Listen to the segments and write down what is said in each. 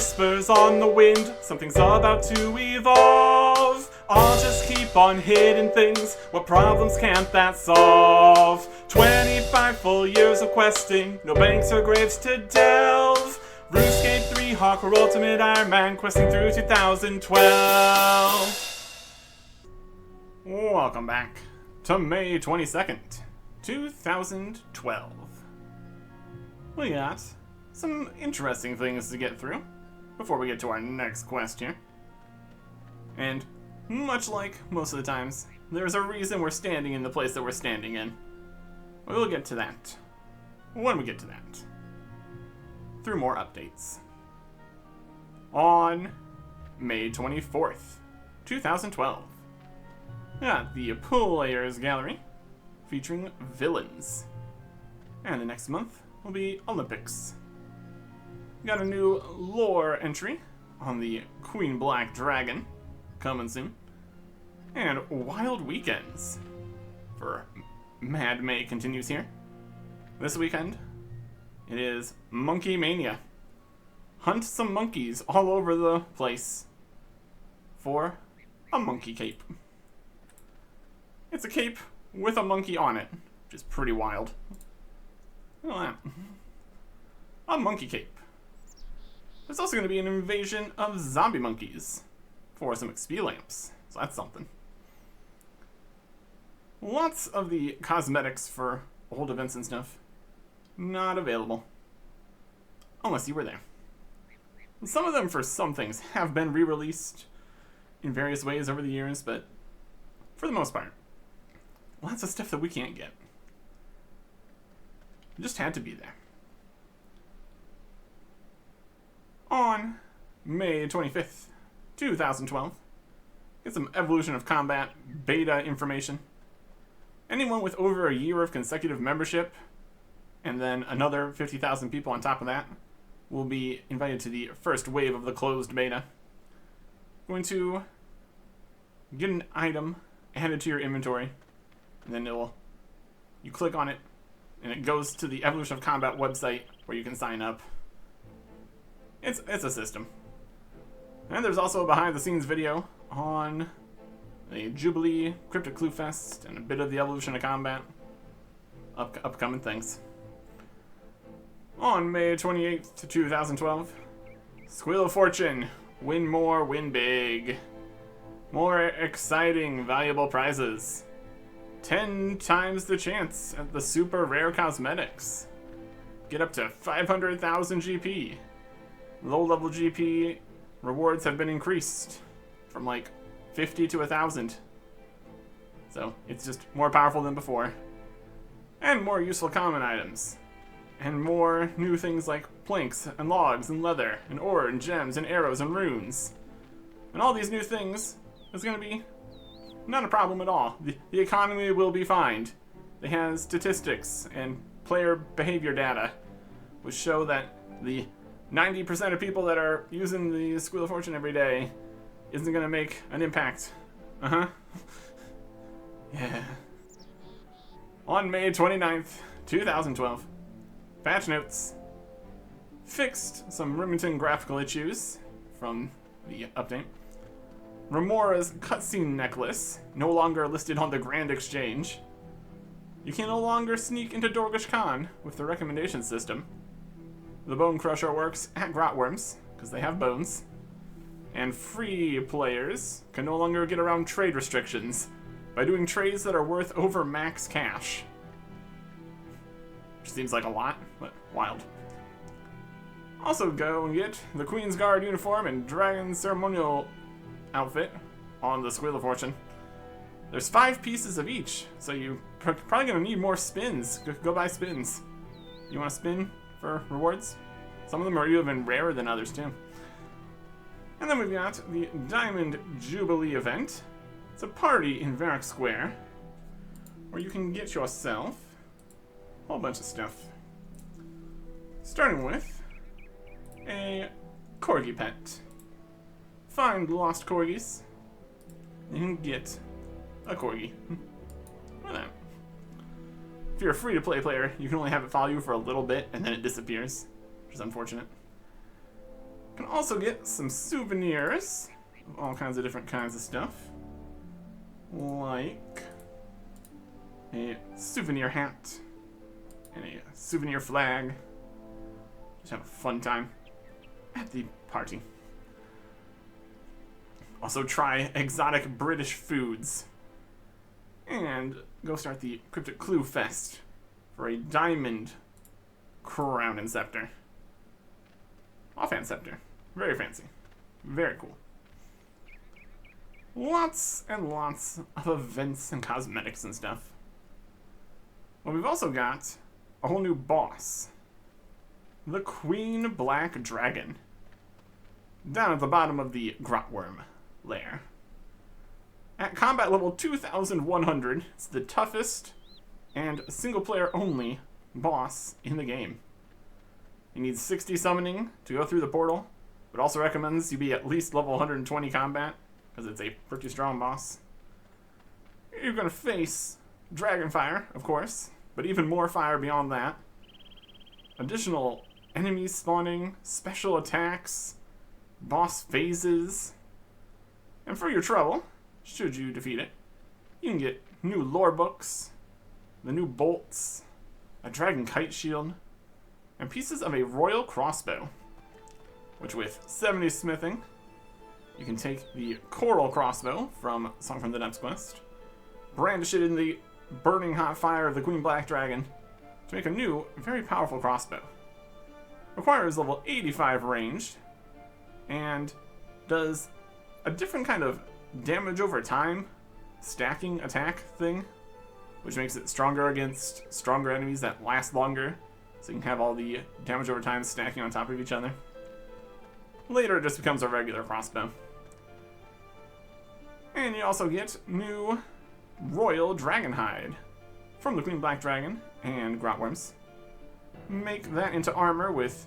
whispers on the wind, something's about to evolve. I'll just keep on hitting things, what problems can't that solve? 25 full years of questing, no banks or graves to delve. RuneScape 3 Hardcore Ultimate Ironman, questing through 2012. Welcome back to May 22nd, 2012. We got some interesting things to get through before we get to our next quest here. And much like most of the times, there's a reason we're standing in the place that we're standing in. We'll get to that when we get to that, through more updates. On May 24th, 2012, we got the Players Gallery featuring villains. And the next month will be Olympics. We got a new lore entry on the Queen Black Dragon coming soon. And Wild Weekends for Mad May continues here. This weekend, it is Monkey Mania. Hunt some monkeys all over the place for a monkey cape. It's a cape with a monkey on it, which is pretty wild. Look at that. A monkey cape. There's also going to be an invasion of zombie monkeys for some XP lamps, so that's something. Lots of the cosmetics for old events and stuff not available unless you were there. Some of them, for some things, have been re-released in various ways over the years, but for the most part, lots of stuff that we can't get. It just had to be there. On May 25th, 2012, get some Evolution of Combat beta information. Anyone with over a year of consecutive membership, and then another 50,000 people on top of that, will be invited to the first wave of the closed beta. Going to get an item added to your inventory, and then you click on it, and it goes to the Evolution of Combat website where you can sign up. It's a system. And there's also a behind-the-scenes video on the Jubilee, Cryptic Clue Fest, and a bit of the Evolution of Combat. Upcoming things. On May 28th, 2012, Squeal of Fortune. Win more, win big. More exciting, valuable prizes. 10 times the chance at the super rare cosmetics. Get up to 500,000 GP. Low-level GP rewards have been increased from like 50 to 1,000. So it's just more powerful than before. And more useful common items. And more new things like planks and logs and leather and ore and gems and arrows and runes. And all these new things is going to be not a problem at all. The economy will be fine. They have statistics and player behavior data which show that the 90% of people that are using the Squeal of Fortune every day isn't going to make an impact. Yeah. On May 29th, 2012, patch notes. Fixed some Remington graphical issues from the update. Remora's cutscene necklace, no longer listed on the Grand Exchange. You can no longer sneak into Dorgish Khan with the recommendation system. The Bone Crusher works at Grotworms, because they have bones. And free players can no longer get around trade restrictions by doing trades that are worth over max cash. Which seems like a lot, but wild. Also go and get the Queen's Guard uniform and Dragon Ceremonial outfit on the Squeal of Fortune. There's 5 pieces of each, so you're probably going to need more spins. Go buy spins. You want to spin for rewards? Some of them are even rarer than others too. And then we've got the Diamond Jubilee event. It's a party in Varric Square where you can get yourself a whole bunch of stuff. Starting with a corgi pet. Find lost corgis. You can get a corgi. Look at that. If you're a free-to-play player, you can only have it follow you for a little bit and then it disappears, which is unfortunate. Can also get some souvenirs of all kinds of different kinds of stuff. Like a souvenir hat and a souvenir flag. Just have a fun time at the party. Also try exotic British foods. And go start the Cryptic Clue Fest for a diamond crown and scepter. Offhand scepter. Very fancy. Very cool. Lots and lots of events and cosmetics and stuff. Well, we've also got a whole new boss. The Queen Black Dragon. Down at the bottom of the Grotworm lair. At combat level 2100, it's the toughest and single player only boss in the game. You need 60 summoning to go through the portal, but also recommends you be at least level 120 combat, because it's a pretty strong boss. You're going to face dragon fire, of course, but even more fire beyond that. Additional enemies spawning, special attacks, boss phases. And for your trouble, should you defeat it, you can get new lore books, the new bolts, a dragon kite shield, and pieces of a royal crossbow, which with 70 smithing, you can take the coral crossbow from Song from the Depths quest, brandish it in the burning hot fire of the Queen Black Dragon to make a new, very powerful crossbow. Requires level 85 ranged, and does a different kind of damage over time stacking attack thing, which makes it stronger against stronger enemies that last longer, so you can have all the damage over time stacking on top of each other. Later it just becomes a regular crossbow. And you also get new Royal Dragon Hide from the Queen Black Dragon and Grotworms. Make that into armor with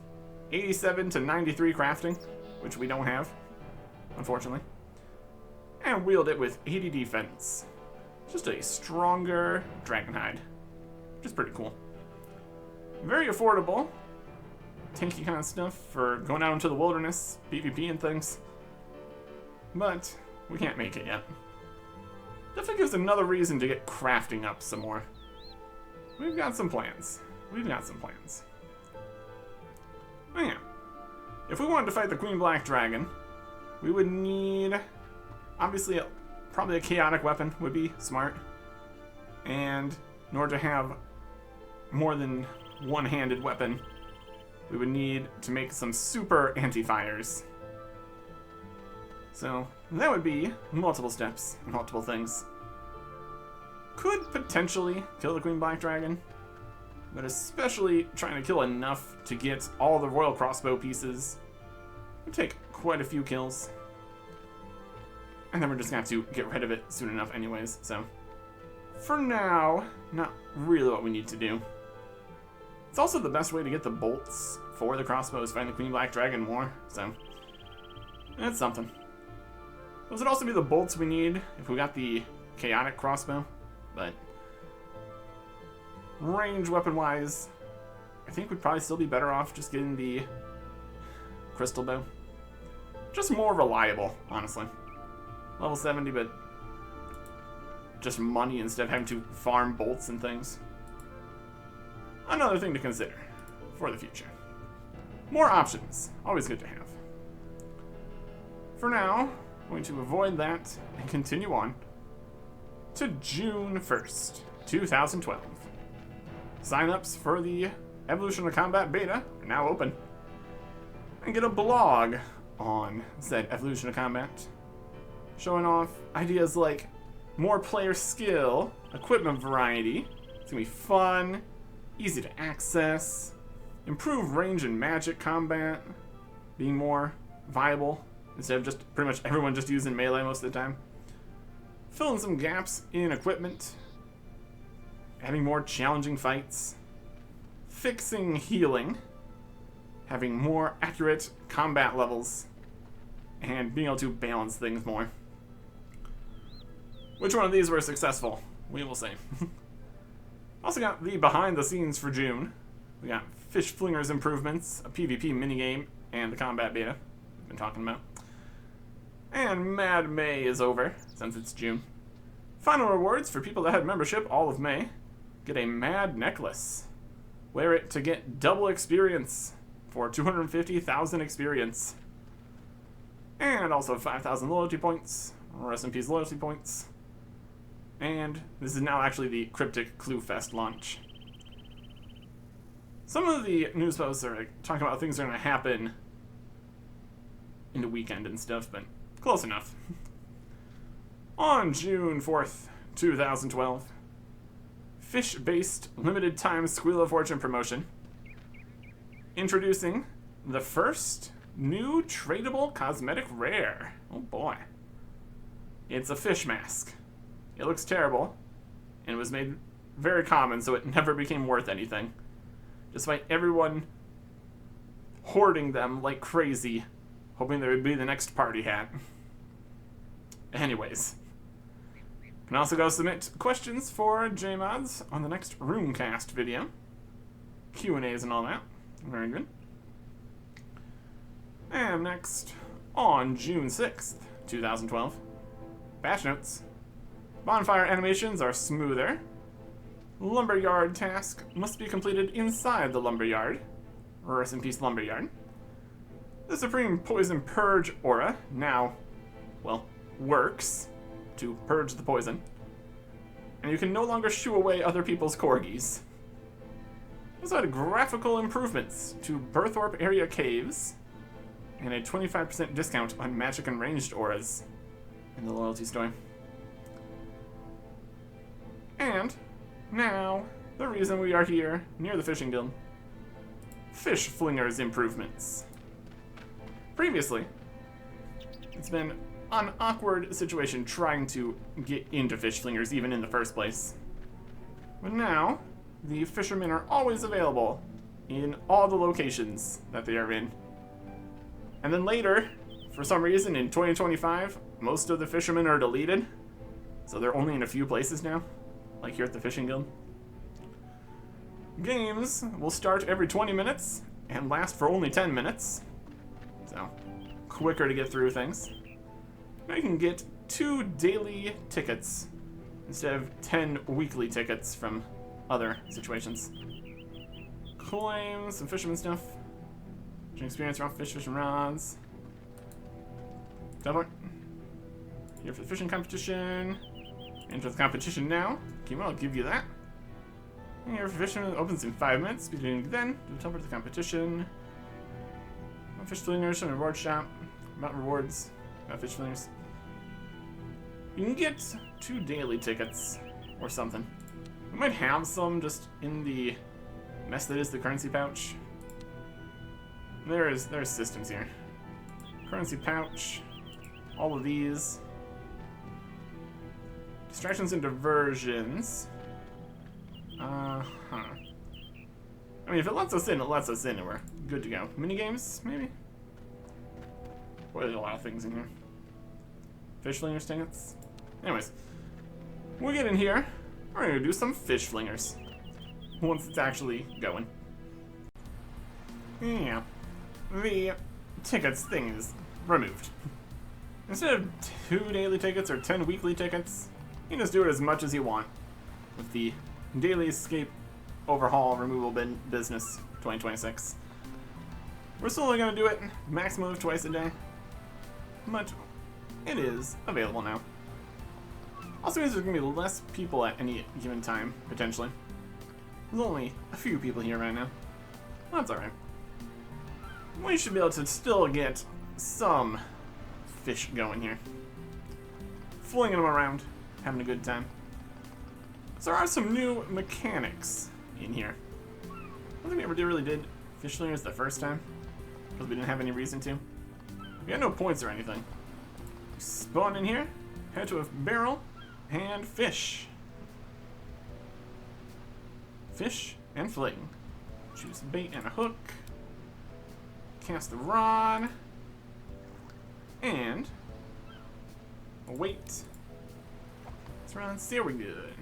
87 to 93 crafting, which we don't have, unfortunately. And wield it with 80 defense. Just a stronger dragon hide, which is pretty cool. Very affordable. Tanky kind of stuff for going out into the wilderness, PvP and things. But we can't make it yet. Definitely gives another reason to get crafting up some more. We've got some plans. Oh yeah. If we wanted to fight the Queen Black Dragon, we would need, obviously, probably a chaotic weapon would be smart. And in order to have more than one-handed weapon, we would need to make some super anti-fires. So that would be multiple steps, multiple things. Could potentially kill the Queen Black Dragon, but especially trying to kill enough to get all the royal crossbow pieces would take quite a few kills. And then we're just gonna have to get rid of it soon enough anyways, so for now, not really what we need to do. It's also the best way to get the bolts for the crossbows, find the Queen Black Dragon more, so that's something. Those would also be the bolts we need if we got the chaotic crossbow, but range weapon-wise, I think we'd probably still be better off just getting the crystal bow. Just more reliable, honestly. Level 70, but just money instead of having to farm bolts and things. Another thing to consider for the future. More options, always good to have. For now, I'm going to avoid that and continue on to June 1st, 2012. Sign-ups for the Evolution of Combat beta are now open. And get a blog on said Evolution of Combat, showing off ideas like more player skill, equipment variety. It's gonna be fun, easy to access, improve range and magic combat, being more viable instead of just pretty much everyone just using melee most of the time. Fill in some gaps in equipment, having more challenging fights, fixing healing, having more accurate combat levels, and being able to balance things more. Which one of these were successful? We will see. Also got the behind the scenes for June. We got Fish Flingers improvements, a PvP minigame, and the combat beta. been talking about. And Mad May is over, since it's June. Final rewards for people that had membership all of May. Get a Mad Necklace. Wear it to get double experience for 250,000 experience. And also 5,000 loyalty points. Rest in peace loyalty points. And this is now actually the Cryptic Clue Fest launch. Some of the news posts are talking about things that are going to happen in the weekend and stuff, but close enough. On June 4th, 2012, fish-based limited time Squeal of Fortune promotion. Introducing the first new tradable cosmetic rare. Oh boy. It's a fish mask. It looks terrible, and was made very common, so it never became worth anything. Despite everyone hoarding them like crazy, hoping there would be the next party hat. Anyways. You can also go submit questions for JMods on the next RuneCast video. Q&As and all that. Very good. And next, on June 6th, 2012, patch notes. Bonfire animations are smoother. Lumberyard task must be completed inside the lumberyard. Rest in peace, lumberyard. The Supreme Poison Purge aura now, well, works to purge the poison. And you can no longer shoo away other people's corgis. Also had graphical improvements to Berthorpe area caves, and a 25% discount on magic and ranged auras in the loyalty store. And now, the reason we are here near the fishing guild. Fish Flingers improvements. Previously, it's been an awkward situation trying to get into Fish Flingers even in the first place. But now, the fishermen are always available in all the locations that they are in. And then later, for some reason in 2025, most of the fishermen are deleted. So they're only in a few places now, like here at the Fishing Guild. Games will start every 20 minutes and last for only 10 minutes. So, quicker to get through things. Now you can get 2 daily tickets instead of 10 weekly tickets from other situations. Claim some fisherman stuff. Experience around fishing rods. Teleport. Here for the fishing competition. Enter the competition now. Okay, well, I'll give you that. And here for fishing opens in 5 minutes. Beginning then, do teleport to the competition. Fish flingers from the reward shop. About rewards. About fish flingers. You can get 2 daily tickets or something. We might have some just in the mess that is the currency pouch. There's systems here. Currency pouch. All of these. Distractions and diversions. I mean, if it lets us in, it lets us in, and we're good to go. Minigames, maybe? Boy, there's a lot of things in here. Fish flingers tickets. Anyways, we'll get in here. We're gonna do some fish flingers. Once it's actually going. Yeah. The tickets thing is removed. Instead of 2 daily tickets or 10 weekly tickets, you can just do it as much as you want with the Daily Escape Overhaul Removal Business 2026. We're still only going to do it maximum of twice a day, but it is available now. Also means there's going to be less people at any given time, potentially. There's only a few people here right now. That's alright. We should be able to still get some fish going here. Flinging them around, having a good time. So there are some new mechanics in here. I don't think we ever really did fish flingers the first time, because we didn't have any reason to. We had no points or anything. We spawn in here, head to a barrel, and fish. Fish and fling. Choose a bait and a hook. Cast the rod. And wait. Let's run and see how we're good.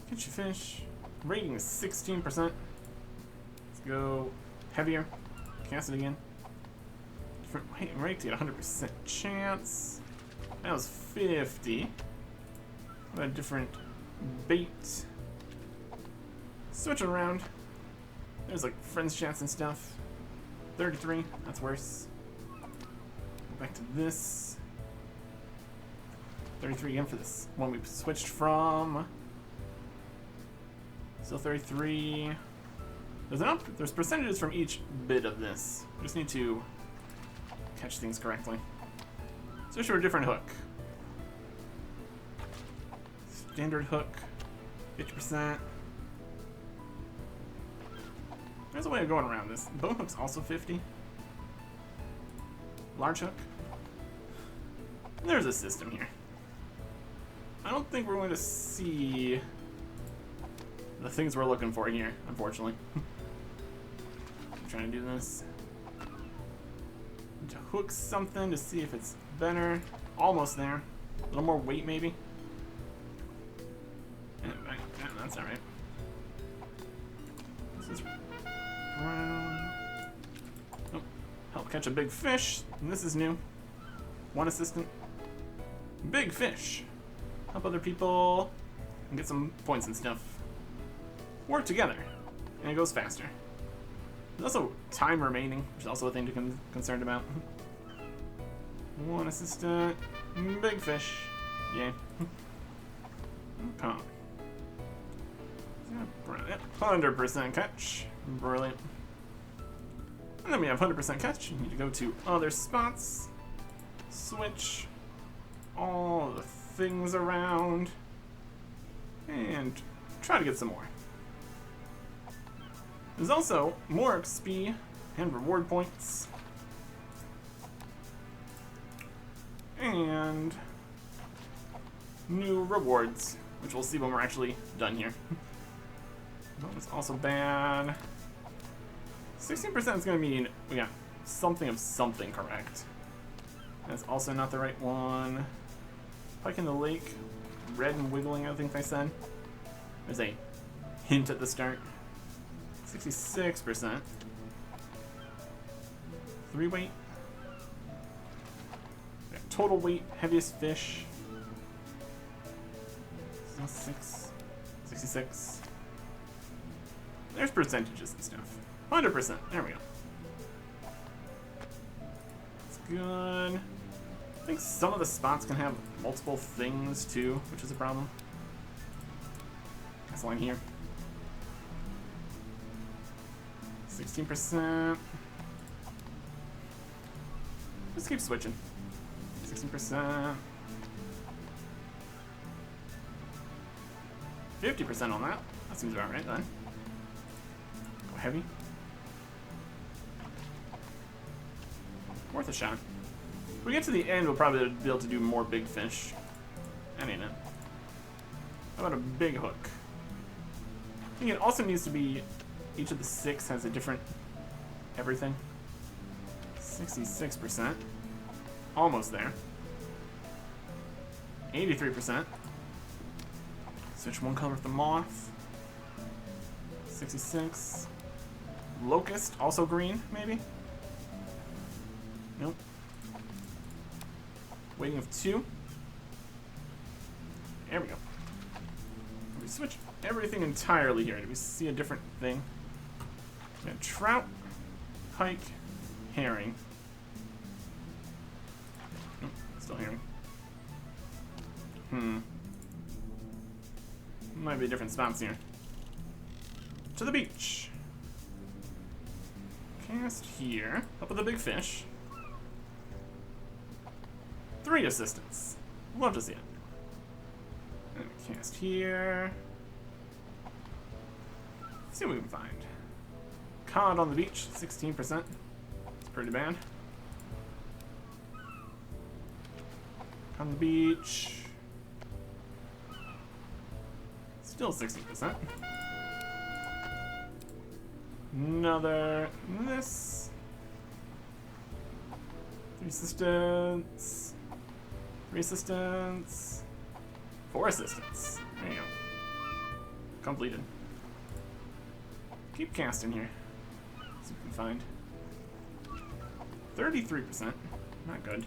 Catch your fish. Rating is 16%. Let's go heavier. Cast it again. Right to get 100% chance. That was 50. What a different bait. Switch it around. There's like friends chance and stuff. 33, that's worse. Go back to this. 33 again for this one we switched from. Still 33. There's percentages from each bit of this. We just need to catch things correctly. Switch to a different hook. Standard hook, 50%. There's a way of going around this. Bone hook's also 50. Large hook. And there's a system here. I don't think we're going to see the things we're looking for here, unfortunately. I'm trying to do this. Need to hook something to see if it's better. Almost there. A little more weight, maybe. Yeah, that's alright. This is brown. Oh, help catch a big fish. And this is new. One assistant. Big fish. Help other people and get some points and stuff. Work together, and it goes faster. There's also time remaining, which is also a thing to be concerned about. One assistant, big fish, yay. Come on. 100% catch, brilliant. And then we have 100% catch. You need to go to other spots, switch all the things around, and try to get some more. There's also more XP and reward points. And new rewards, which we'll see when we're actually done here. That was also bad. 16% is going to mean we got something of something correct. That's also not the right one. Pike in the lake. Red and wiggling, I think they said. There's a hint at the start. 66%. 3 weight. Total weight, heaviest fish. 66. There's percentages and stuff. 100%. There we go. That's good. I think some of the spots can have multiple things too, which is a problem. That's line here. 16%. Just keep switching. 16%. 50% on that. That seems about right then. Go heavy. Worth a shot. If we get to the end, we'll probably be able to do more big fish. That ain't it. How about a big hook? I think it also needs to be each of the 6 has a different everything. 66%. Almost there. 83%. Switch one color with the moth. 66. Locust, also green, maybe? Nope. Weighting of 2. There we go. We switch everything entirely here. Do we see a different thing? We got trout, pike, herring. Nope, still herring. Might be different spots here. To the beach. Cast here. Up with the big fish. 3 assistants. Love to see it. And cast here. Let's see what we can find. Cod on the beach, 16%. It's pretty bad. On the beach. Still 16%. Another. This. 3 assistants. 3 assistants. 4 assistants. There you go. Completed. Keep casting here. See what we can find. 33%. Not good.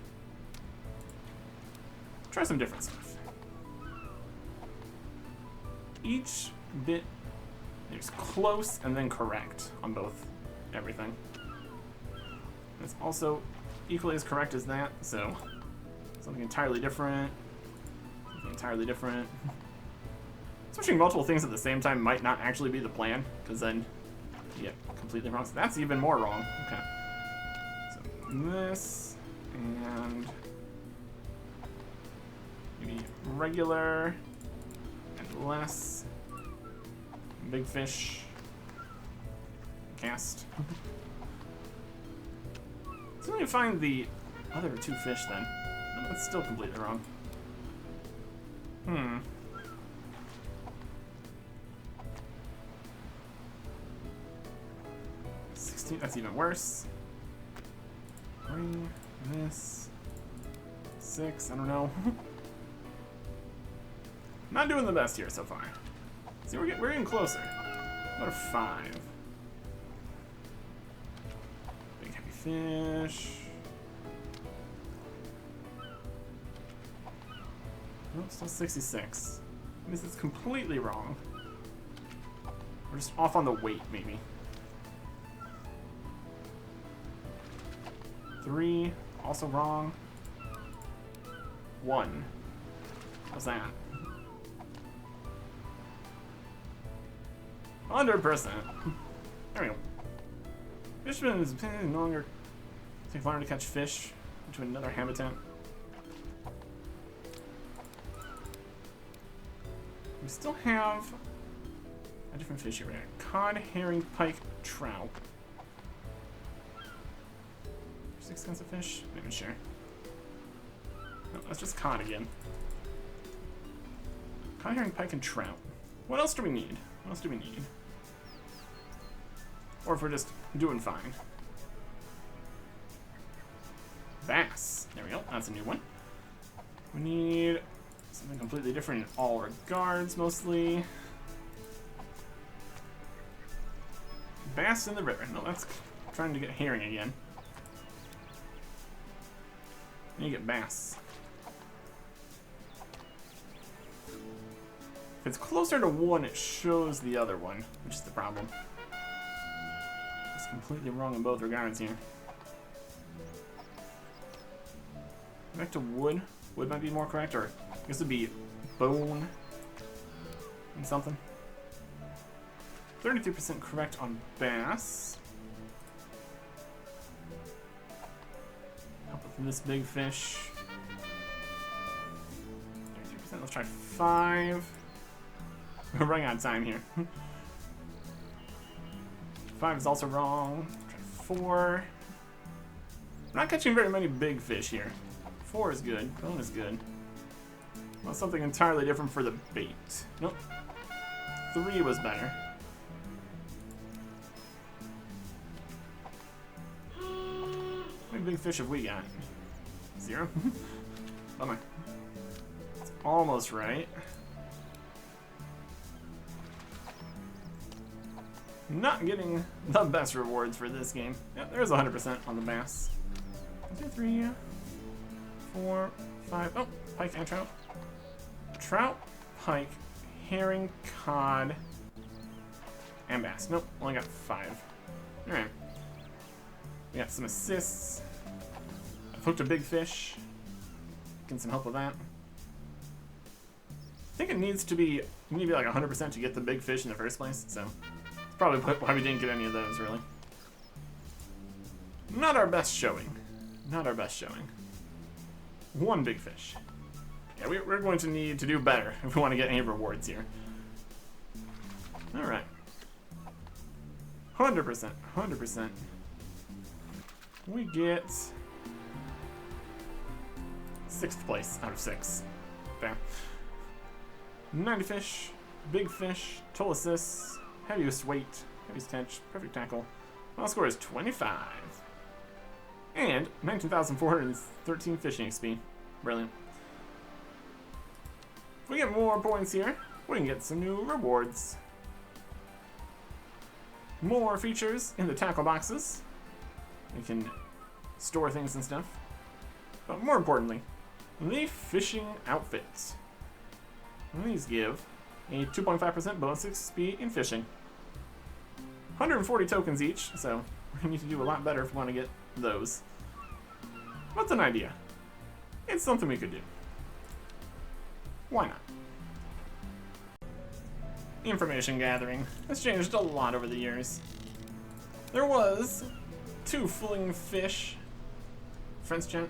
Try some different stuff. Each bit is close and then correct on both everything. It's also equally as correct as that, so something entirely different. Something entirely different. Switching multiple things at the same time might not actually be the plan, because then you get completely wrong. So that's even more wrong. Okay. So this and maybe regular and less. Big fish. Cast. So let me find the other two fish then. No, that's still completely wrong. 16, that's even worse. 3, this. 6, I don't know. Not doing the best here so far. See, we're getting closer. What a 5. Big heavy fish. Oh, still 66. This is completely wrong. We're just off on the weight, maybe. 3, also wrong. 1. What's that? 100%. There we go. Fisherman is no longer take longer to catch fish into another habitat. We still have a different fish here. We got cod, herring, pike, trout. 6 kinds of fish? Not even sure. No, that's just cod again. Cod, herring, pike, and trout. What else do we need? What else do we need? Or if we're just doing fine. Bass. There we go. That's a new one. We need something completely different in all regards, mostly. Bass in the river. No, that's trying to get herring again. And you get bass. If it's closer to 1, it shows the other one, which is the problem. It's completely wrong in both regards here. Back to wood. Wood might be more correct, or I guess it'd be bone and something. 33% correct on bass. Up with this big fish. 33%, let's try 5. We're running out of time here. 5 is also wrong. Try 4. I'm not catching very many big fish here. 4 is good. Bone is good. Well, something entirely different for the bait. Nope. 3 was better. How many big fish have we got? 0? Bummer. It's almost right. Not getting the best rewards for this game. Yep, there's 100% on the bass. 1, 2, 3, 4, 5. Oh, pike and trout. Trout, pike, herring, cod, and bass. Nope, only got 5. Alright. We got some assists. I've hooked a big fish. Getting some help with that. I think it needs to be, you need to be like 100% to get the big fish in the first place, so it's probably why we didn't get any of those, really. Not our best showing. Not our best showing. 1 big fish. Yeah, we're going to need to do better if we want to get any rewards here. Alright. 100%. 100%. We get 6th place out of 6. Bam. 90 fish, big fish, total assists, heaviest weight, heaviest catch, perfect tackle. Final score is 25. And 19,413 fishing XP. Brilliant. If we get more points here, we can get some new rewards. More features in the tackle boxes. We can store things and stuff. But more importantly, the fishing outfits. These give a 2.5% bonus XP in fishing. 140 tokens each, so we need to do a lot better if we want to get those. What's an idea? It's something we could do. Why not? Information gathering has changed a lot over the years. There was 2 fling fish French chat,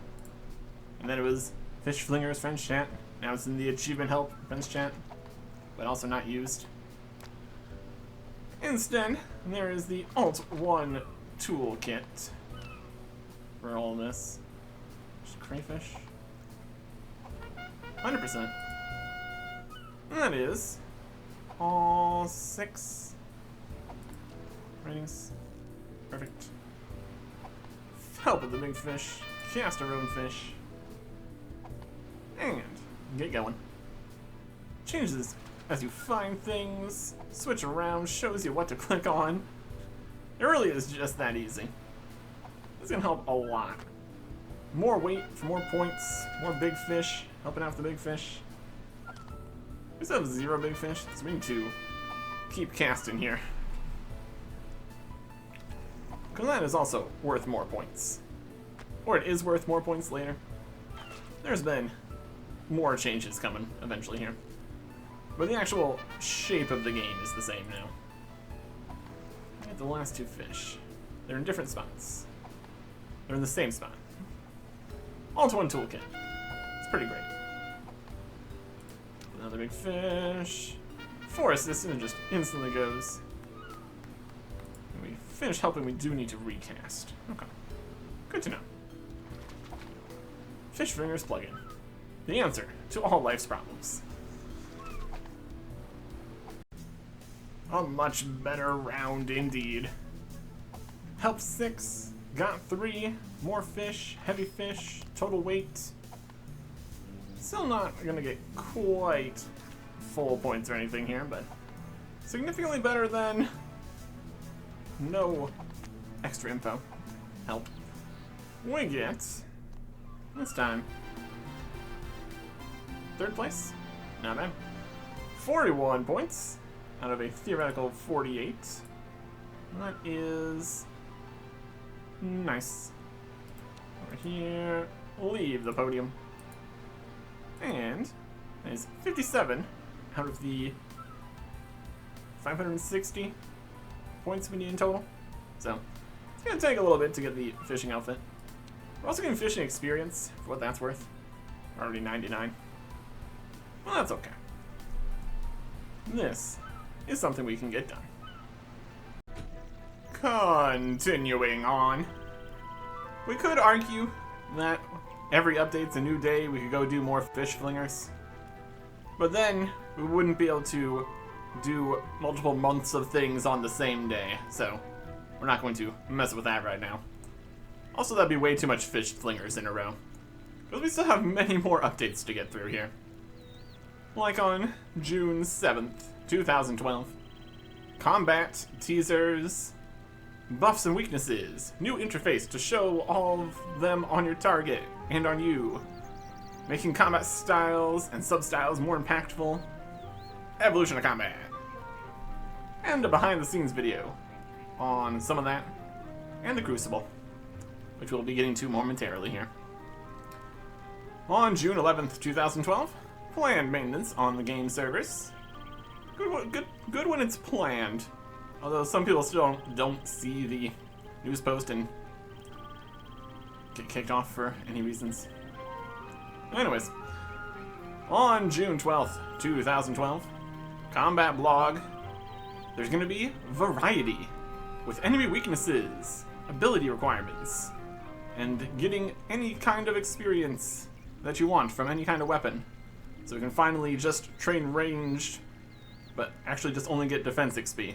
and then it was fish flingers French chat. Now it's in the achievement help French chat, but also not used. Instead, there is the Alt 1 toolkit for all this. Just crayfish. 100%. And that is all 6 ratings. Perfect. Help with the big fish. Cast a road fish. And get going. Changes as you find things, switch around, shows you what to click on. It really is just that easy. This is gonna help a lot. More weight for more points, more big fish, helping out the big fish. We still have 0 big fish, so we need to keep casting here. Because that is also worth more points. Or it is worth more points later. There's been more changes coming eventually here. But the actual shape of the game is the same now. Get the last 2 fish. They're in different spots. They're in the same spot. Alt 1 toolkit. It's pretty great. Another big fish. 4 assists and it just instantly goes. When we finish helping, we do need to recast. Okay. Good to know. Fish fingers plugin. The answer to all life's problems. A much better round indeed. Help 6, got 3, more fish, heavy fish, total weight. Still not gonna get quite full points or anything here, but significantly better than no extra info. Help. We get, this time, 3rd place. Not bad. 41 points out of a theoretical 48. That is nice. Over here, leave the podium. And that is 57 out of the 560 points we need in total. So it's gonna take a little bit to get the fishing outfit. We're also getting fishing experience for what that's worth. Already 99. Well, that's okay. This is something we can get done. Continuing on. We could argue that every update's a new day, we could go do more fish flingers. But then we wouldn't be able to do multiple months of things on the same day, so we're not going to mess with that right now. Also, that'd be way too much fish flingers in a row, because we still have many more updates to get through here. Like on June 7th, 2012. Combat teasers, buffs and weaknesses, new interface to show all of them on your target and on you, making combat styles and sub-styles more impactful, evolution of combat, and a behind-the-scenes video on some of that, and the Crucible, which we'll be getting to momentarily here. On June 11th, 2012, planned maintenance on the game servers. Good when it's planned. Although some people still don't see the news post and get kicked off for any reasons. Anyways, on June 12th, 2012, Combat Blog, there's going to be variety with enemy weaknesses, ability requirements, and getting any kind of experience that you want from any kind of weapon. So we can finally just train ranged, but actually just only get defense XP.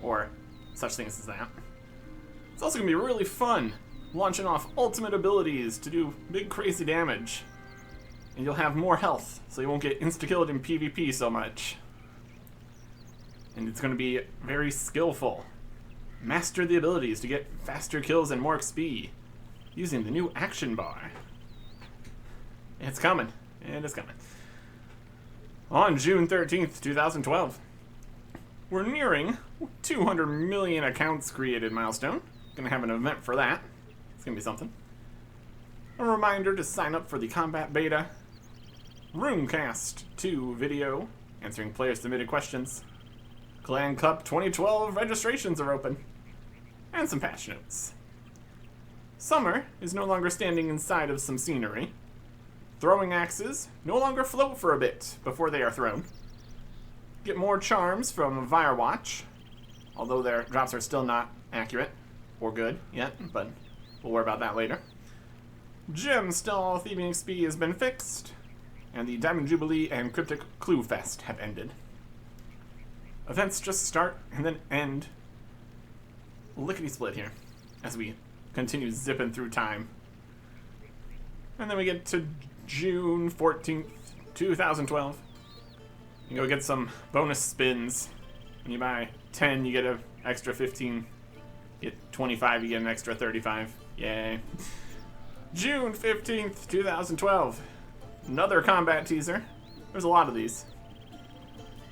Or such things as that. It's also going to be really fun, launching off ultimate abilities to do big crazy damage. And you'll have more health, so you won't get insta-killed in PvP so much. And it's going to be very skillful. Master the abilities to get faster kills and more XP. using the new action bar. It's coming. It is coming. On June 13th, 2012, we're nearing 200 million accounts created milestone. Gonna have an event for that. It's gonna be something. A reminder to sign up for the combat beta. RuneCast 2 video answering player submitted questions. Clan Cup 2012 registrations are open. And some patch notes. Summer is no longer standing inside of some scenery. Throwing axes no longer float for a bit before they are thrown. Get more charms from Firewatch, although their drops are still not accurate or good yet, but we'll worry about that later. Gemstall Thieving XP has been fixed, and the Diamond Jubilee and Cryptic Clue Fest have ended. Events just start and then end lickety-split here as we continue zipping through time. And then we get to June 14th, 2012. You go get some bonus spins. When you buy 10, you get an extra 15. You get 25, you get an extra 35. Yay. June 15th, 2012. Another combat teaser. There's a lot of these.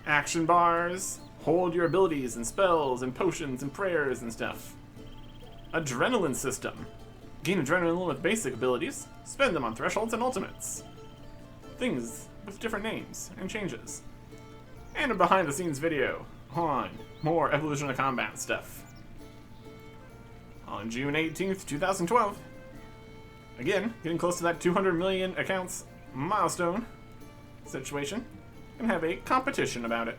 Action bars. Hold your abilities and spells and potions and prayers and stuff. Adrenaline system. Gain adrenaline with basic abilities. Spend them on thresholds and ultimates. Things with different names and changes. And a behind the scenes video on more Evolution of Combat stuff. On June 18th, 2012. Again, getting close to that 200 million accounts milestone situation. And have a competition about it.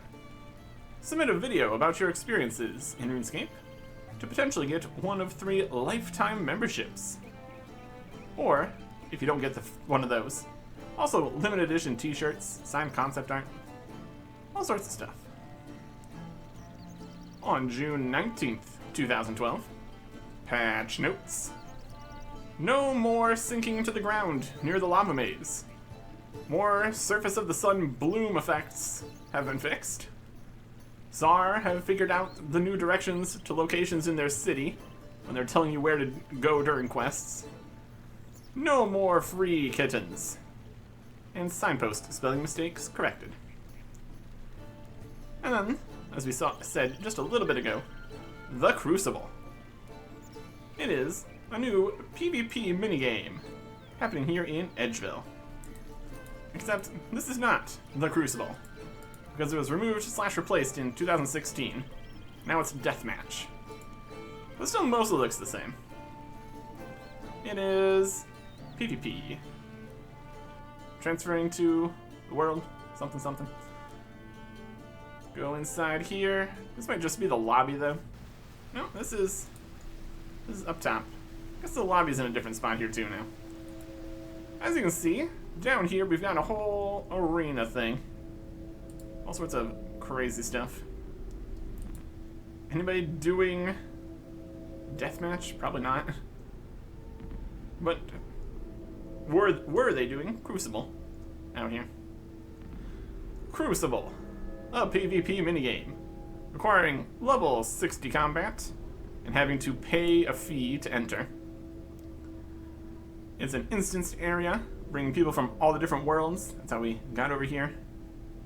Submit a video about your experiences in RuneScape to potentially get one of 3 lifetime memberships. Or, if you don't get one of those, also limited edition t-shirts, signed concept art, all sorts of stuff. On June 19th, 2012, patch notes. No more sinking to the ground near the lava maze. More surface of the sun bloom effects have been fixed. ZAR have figured out the new directions to locations in their city when they're telling you where to go during quests. No more free kittens. And signpost spelling mistakes corrected. And then, as we said just a little bit ago, the Crucible. It is a new PvP minigame happening here in Edgeville. Except this is not the Crucible, because it was removed / replaced in 2016. Now it's Deathmatch. But still mostly looks the same. It is PvP. Transferring to the world, something something. Go inside here. This might just be the lobby though. No, this is up top. I guess the lobby's in a different spot here too now. As you can see, down here we've got a whole arena thing. All sorts of crazy stuff. Anybody doing deathmatch? Probably not. But were they doing Crucible out here? Crucible, a PvP minigame requiring level 60 combat and having to pay a fee to enter. It's an instanced area, bringing people from all the different worlds. That's how we got over here,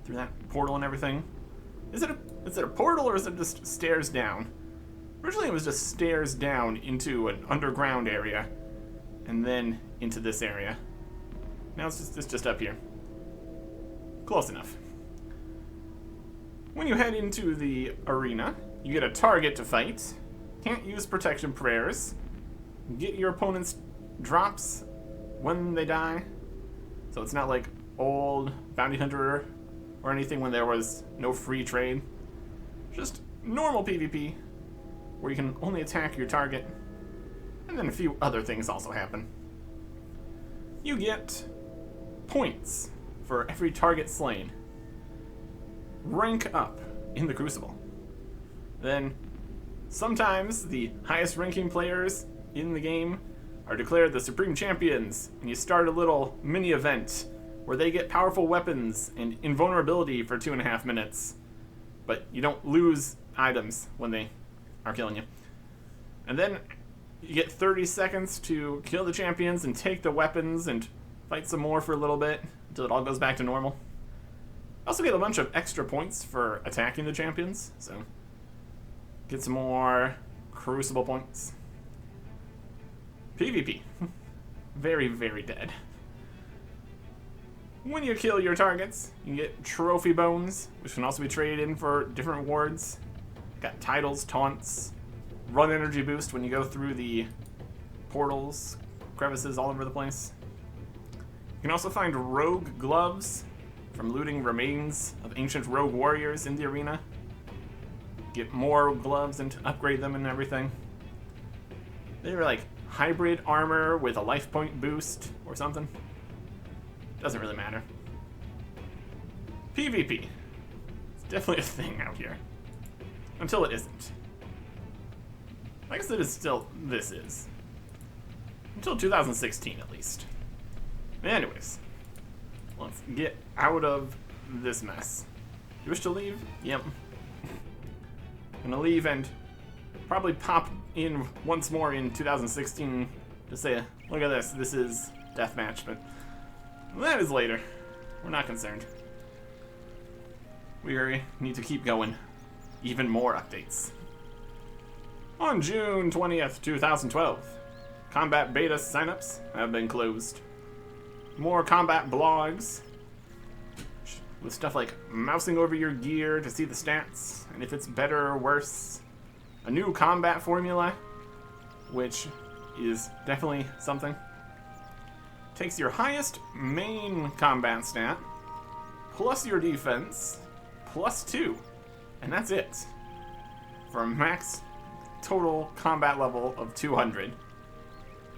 through that portal and everything. Is it a portal or is it just stairs down? Originally it was just stairs down into an underground area, and then into this area. Now it's just up here. Close enough. When you head into the arena, you get a target to fight. Can't use protection prayers. Get your opponent's drops when they die. So it's not like old Bounty Hunter or anything when there was no free trade. Just normal PvP, where you can only attack your target. And then a few other things also happen. You get points for every target slain. Rank up in the Crucible. Then, sometimes the highest ranking players in the game are declared the Supreme Champions, and you start a little mini event where they get powerful weapons and invulnerability for 2.5 minutes, but you don't lose items when they are killing you. And then, You get 30 seconds to kill the champions and take the weapons and fight some more for a little bit until it all goes back to normal. Also get a bunch of extra points for attacking the champions, so get some more Crucible points. PvP. Very, very dead. When you kill your targets, you get trophy bones, which can also be traded in for different rewards. Got titles, taunts, run energy boost when you go through the portals, crevices all over the place. You can also find rogue gloves from looting remains of ancient rogue warriors in the arena. Get more gloves and upgrade them and everything. They're like hybrid armor with a life point boost or something. Doesn't really matter. PvP. It's definitely a thing out here. Until it isn't. I guess it is still, this is. Until 2016 at least. Anyways. Let's get out of this mess. You wish to leave? Yep. Gonna leave and probably pop in once more in 2016 to say, look at this is deathmatch, but that is later. We're not concerned. We need to keep going. Even more updates. On June 20th, 2012, combat beta signups have been closed. More combat blogs with stuff like mousing over your gear to see the stats and if it's better or worse. A new combat formula, which is definitely something. Takes your highest main combat stat, plus your defense, plus 2, and that's it. For a max total combat level of 200.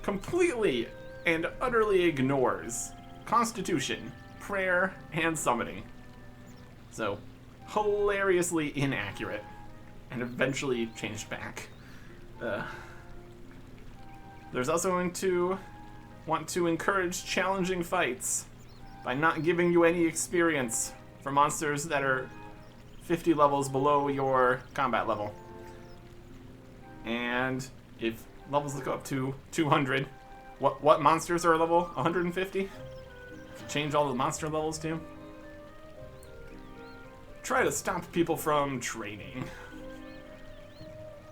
Completely and utterly ignores Constitution, Prayer, and Summoning. So, hilariously inaccurate, and eventually changed back. There's also going to want to encourage challenging fights by not giving you any experience for monsters that are 50 levels below your combat level. And if levels go up to 200, what monsters are level 150? Change all the monster levels too. Try to stop people from training.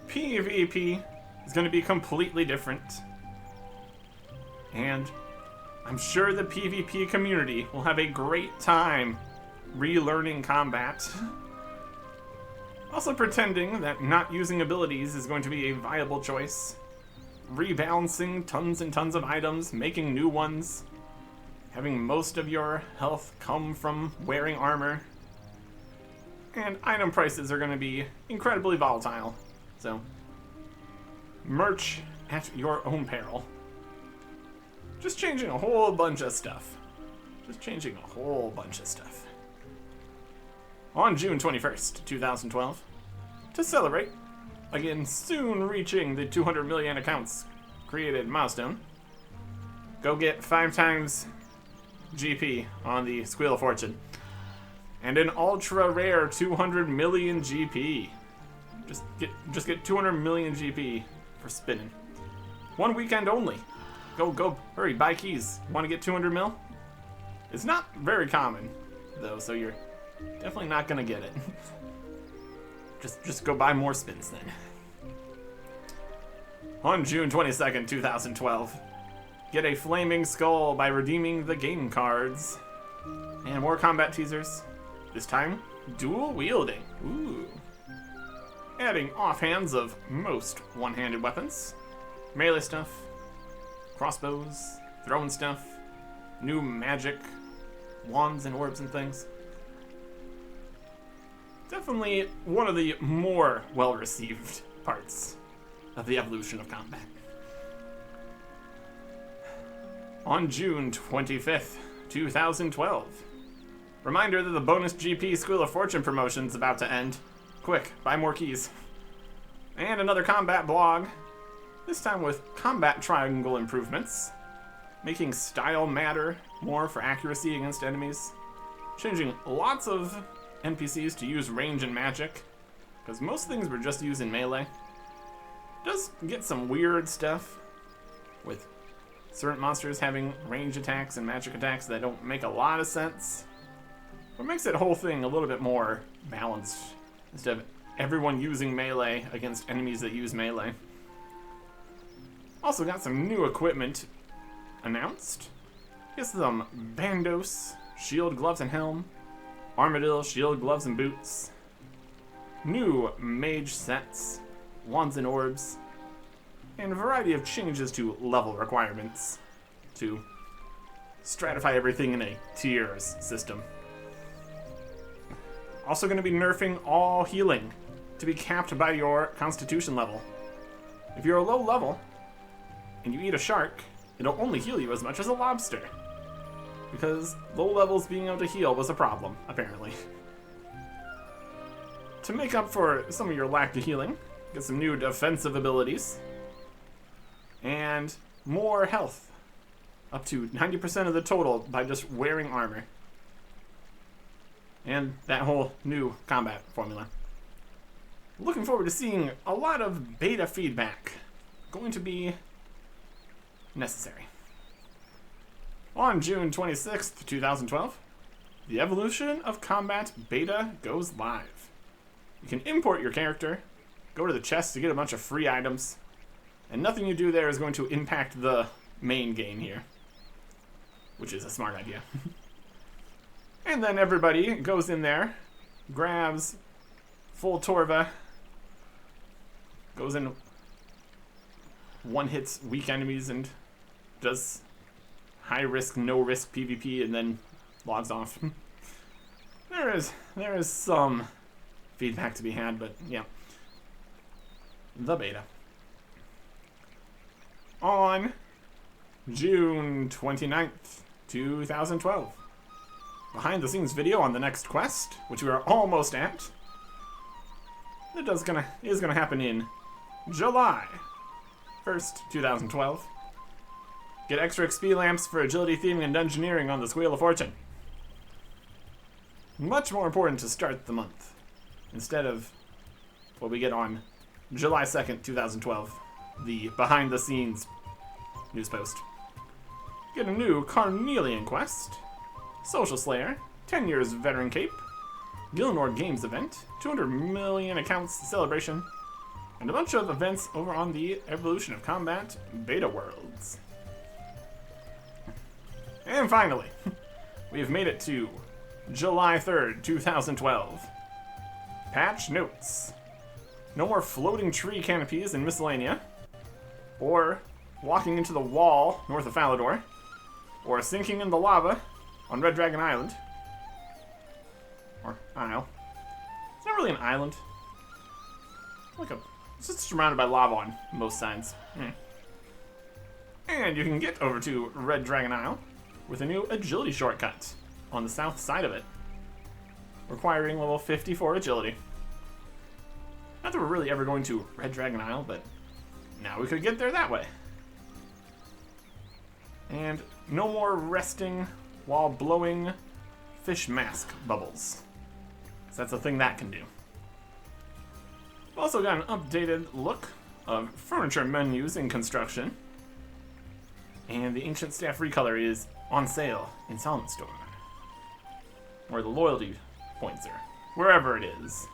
PvP is going to be completely different. And I'm sure the PvP community will have a great time relearning combat. Also pretending that not using abilities is going to be a viable choice. Rebalancing tons and tons of items, making new ones. Having most of your health come from wearing armor. And item prices are going to be incredibly volatile. So, merch at your own peril. Just changing a whole bunch of stuff. On June 21st, 2012, to celebrate, again soon reaching the 200 million accounts created milestone, go get 5 times GP on the Squeal of Fortune. And an ultra rare 200 million GP. Just get 200 million GP for spinning. One weekend only. Go, hurry, buy keys. Want to get 200 mil? It's not very common, though, so you're definitely not gonna get it. just go buy more spins then. On June 22nd, 2012, get a flaming skull by redeeming the game cards. And more combat teasers. This time, dual wielding. Ooh. Adding offhands of most one-handed weapons. Melee stuff. Crossbows. Throwing stuff. New magic. Wands and orbs and things. Definitely one of the more well-received parts of the evolution of combat. On June 25th, 2012. Reminder that the bonus GP Squeal of Fortune promotion's about to end. Quick, buy more keys. And another combat blog. This time with combat triangle improvements. Making style matter more for accuracy against enemies. Changing lots of NPCs to use range and magic. Because most things were just using melee. does get some weird stuff with certain monsters having range attacks and magic attacks that don't make a lot of sense. What makes that whole thing a little bit more balanced instead of everyone using melee against enemies that use melee. Also got some new equipment announced. Get some bandos, shield, gloves, and helm. Armadillo, shield, gloves, and boots. New mage sets, wands and orbs, and a variety of changes to level requirements to stratify everything in a tiers system. Also going to be nerfing all healing to be capped by your constitution level. If you're a low level and you eat a shark, it'll only heal you as much as a lobster. Because low levels being able to heal was a problem, apparently. To make up for some of your lack of healing, get some new defensive abilities. And more health. Up to 90% of the total by just wearing armor. And that whole new combat formula. Looking forward to seeing a lot of beta feedback. Going to be necessary. On June 26th, 2012, the Evolution of Combat beta goes live. You can import your character, go to the chest to get a bunch of free items, and nothing you do there is going to impact the main game here, which is a smart idea. And then everybody goes in there, grabs full Torva, goes in, one hits weak enemies and does high risk, no risk PvP, and then logs off. There is some feedback to be had, but yeah. The beta. On June 29th, 2012. Behind the scenes video on the next quest, which we are almost at. It is gonna happen in July 1st, 2012. Get extra XP lamps for agility, theming, and dungeoneering on the Wheel of Fortune. Much more important to start the month, instead of what we get on July 2nd, 2012, the behind the scenes news post. Get a new Carnelian quest, Social Slayer, 10 years veteran cape, Gilnord Games event, 200 million accounts celebration, and a bunch of events over on the Evolution of Combat beta worlds. And finally, we have made it to July 3rd, 2012. Patch notes. No more floating tree canopies in Miscellanea, or walking into the wall north of Falador, or sinking in the lava on Red Dragon Island. Or Isle. It's not really an island. It's just surrounded by lava on most sides. And you can get over to Red Dragon Isle with a new agility shortcut on the south side of it, requiring level 54 agility. Not that we're really ever going to Red Dragon Isle, but now we could get there that way. And no more resting while blowing fish mask bubbles. So that's a thing that can do. We've also got an updated look of furniture menus in construction. And the Ancient Staff Recolor is on sale in Solomon Store. Or the loyalty points are. Wherever it is.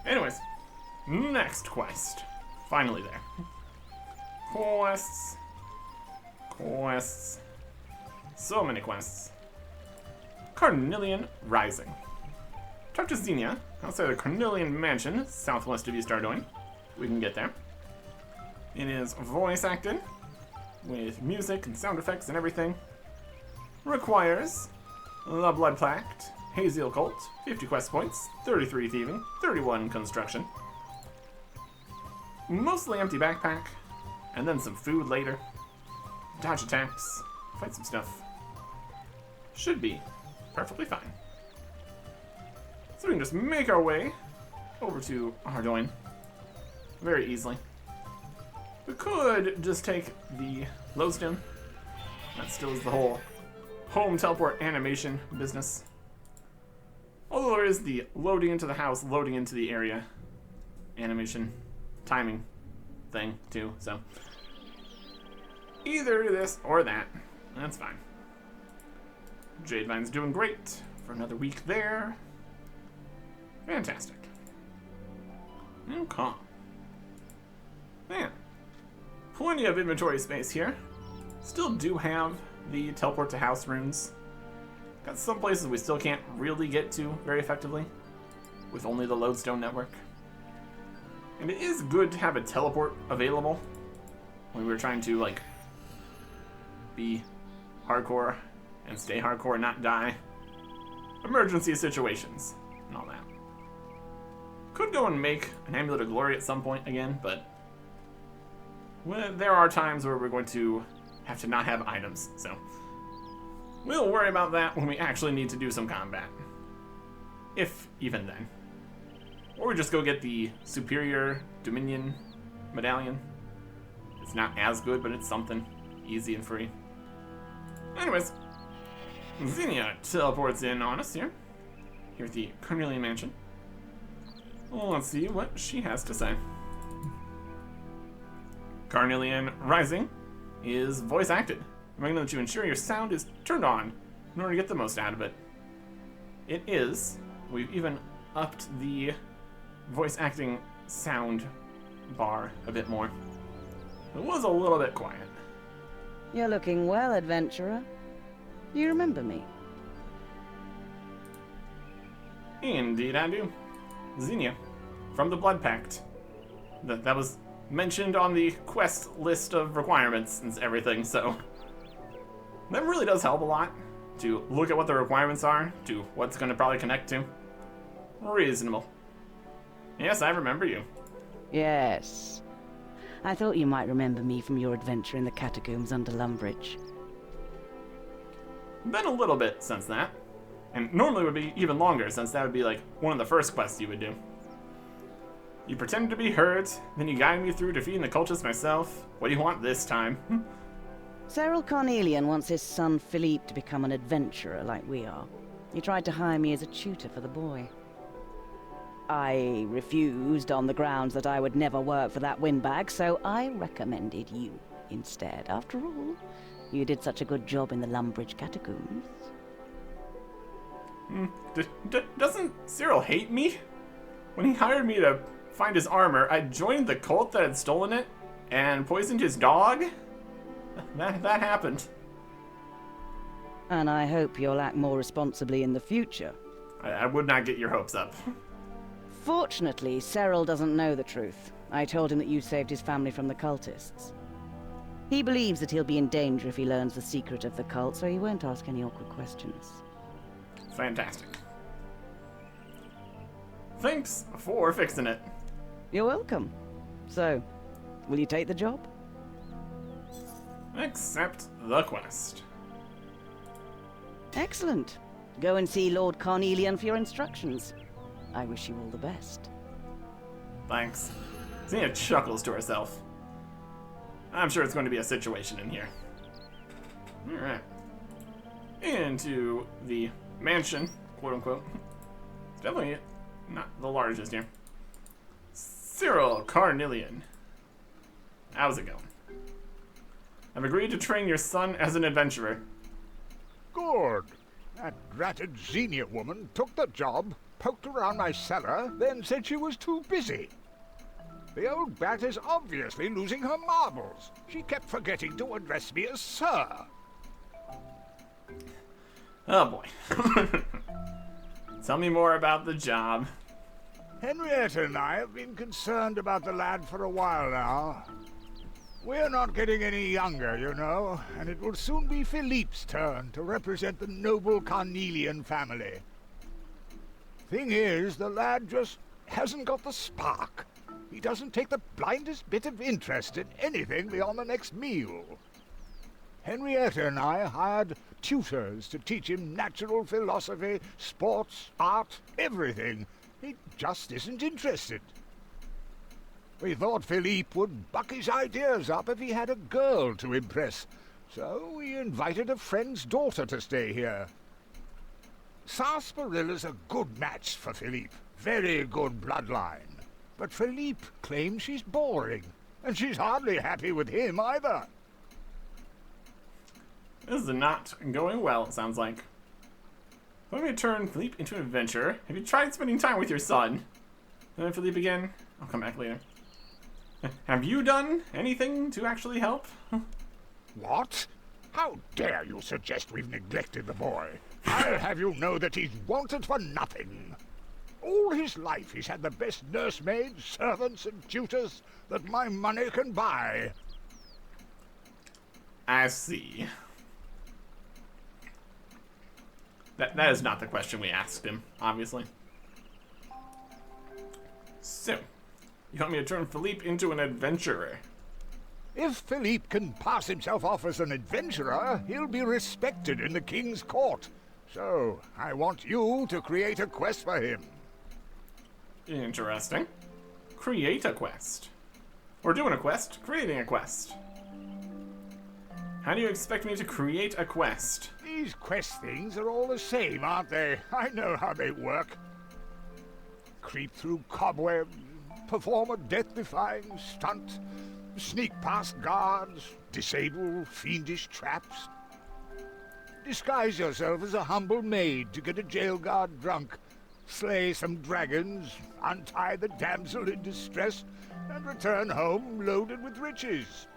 Anyways, next quest. Finally there. Quests. So many quests. Carnelian Rising. Talk to Xenia outside the Carnelian Mansion, southwest of East Ardoin. We can get there. It is voice acted, with music and sound effects and everything. Requires the Blood Pact, Hazy Occult, 50 quest points, 33 thieving, 31 construction. Mostly empty backpack, and then some food later. Dodge attacks, fight some stuff. Should be perfectly fine. So we can just make our way over to Ardoin very easily. We could just take the lodestone. That still is the whole home teleport animation business. Although there is the loading into the house, loading into the area animation. timing thing, too, so. Either this or that. That's fine. Jadevine's doing great for another week there. Fantastic. Okay. Man. Plenty of inventory space here. Still do have the teleport to house runes. Got some places we still can't really get to very effectively with only the lodestone network. And it is good to have a teleport available when we were trying to, like, be hardcore and stay hardcore and not die. Emergency situations and all that. Could go and make an Amulet of Glory at some point again, but there are times where we're going to have to not have items, so we'll worry about that when we actually need to do some combat. If even then. Or we just go get the Superior Dominion Medallion. It's not as good, but it's something. Easy and free. Anyways, Xenia teleports in on us here at the Carnelian Mansion. Well, let's see what she has to say. Carnelian Rising is voice acted, reminding that you ensure your sound is turned on in order to get the most out of it. It is. We've even upped the voice acting sound bar a bit more. It was a little bit quiet. You're looking well, adventurer. Do you remember me? Indeed I do. Xenia, from the Blood Pact. That was mentioned on the quest list of requirements and everything, so that really does help a lot to look at what the requirements are, to what's going to probably connect to. Reasonable. Yes, I remember you. Yes. I thought you might remember me from your adventure in the catacombs under Lumbridge. Been a little bit since that. And normally would be even longer, since that would be like one of the first quests you would do. You pretended to be hurt, then you guided me through defeating the cultists myself. What do you want this time? Cyril Carnelian wants his son Philippe to become an adventurer like we are. He tried to hire me as a tutor for the boy. I refused on the grounds that I would never work for that windbag, so I recommended you instead. After all, you did such a good job in the Lumbridge catacombs. Doesn't Cyril hate me? When he hired me to find his armor, I joined the cult that had stolen it and poisoned his dog? That happened. And I hope you'll act more responsibly in the future. I would not get your hopes up. Fortunately, Cyril doesn't know the truth. I told him that you saved his family from the cultists. He believes that he'll be in danger if he learns the secret of the cult, so he won't ask any awkward questions. Fantastic. Thanks for fixing it. You're welcome. So, will you take the job? Accept the quest. Excellent. Go and see Lord Carnelian for your instructions. I wish you all the best. Thanks. Xenia chuckles to herself. I'm sure it's going to be a situation in here. Alright. Into the mansion, quote unquote. It's definitely not the largest here. Cyril Carnelian. How's it going? I've agreed to train your son as an adventurer. Good. That dratted Xenia woman took the job, poked around my cellar, then said she was too busy. The old bat is obviously losing her marbles. She kept forgetting to address me as Sir. Oh boy. Tell me more about the job. Henrietta and I have been concerned about the lad for a while now. We're not getting any younger, you know, and it will soon be Philippe's turn to represent the noble Carnelian family. Thing is, the lad just hasn't got the spark. He doesn't take the blindest bit of interest in anything beyond the next meal. Henrietta and I hired tutors to teach him natural philosophy, sports, art, everything. He just isn't interested. We thought Philippe would buck his ideas up if he had a girl to impress, so we invited a friend's daughter to stay here. Sarsarilla's a good match for Philippe. Very good bloodline. But Philippe claims she's boring, and she's hardly happy with him either. This is not going well, it sounds like. Let me turn Philippe into an adventurer. Have you tried spending time with your son? And then Philippe again. I'll come back later. Have you done anything to actually help? What? How dare you suggest we've neglected the boy? I'll have you know that he's wanted for nothing. All his life he's had the best nursemaids, servants, and tutors that my money can buy. I see. That is not the question we asked him, obviously. So, you want me to turn Philippe into an adventurer? If Philippe can pass himself off as an adventurer, he'll be respected in the king's court. So, I want you to create a quest for him. Interesting. Create a quest. We're doing a quest, creating a quest. How do you expect me to create a quest? These quest things are all the same, aren't they? I know how they work. Creep through cobwebs, perform a death-defying stunt, sneak past guards, disable fiendish traps. Disguise yourself as a humble maid to get a jail guard drunk, slay some dragons, untie the damsel in distress, and return home loaded with riches.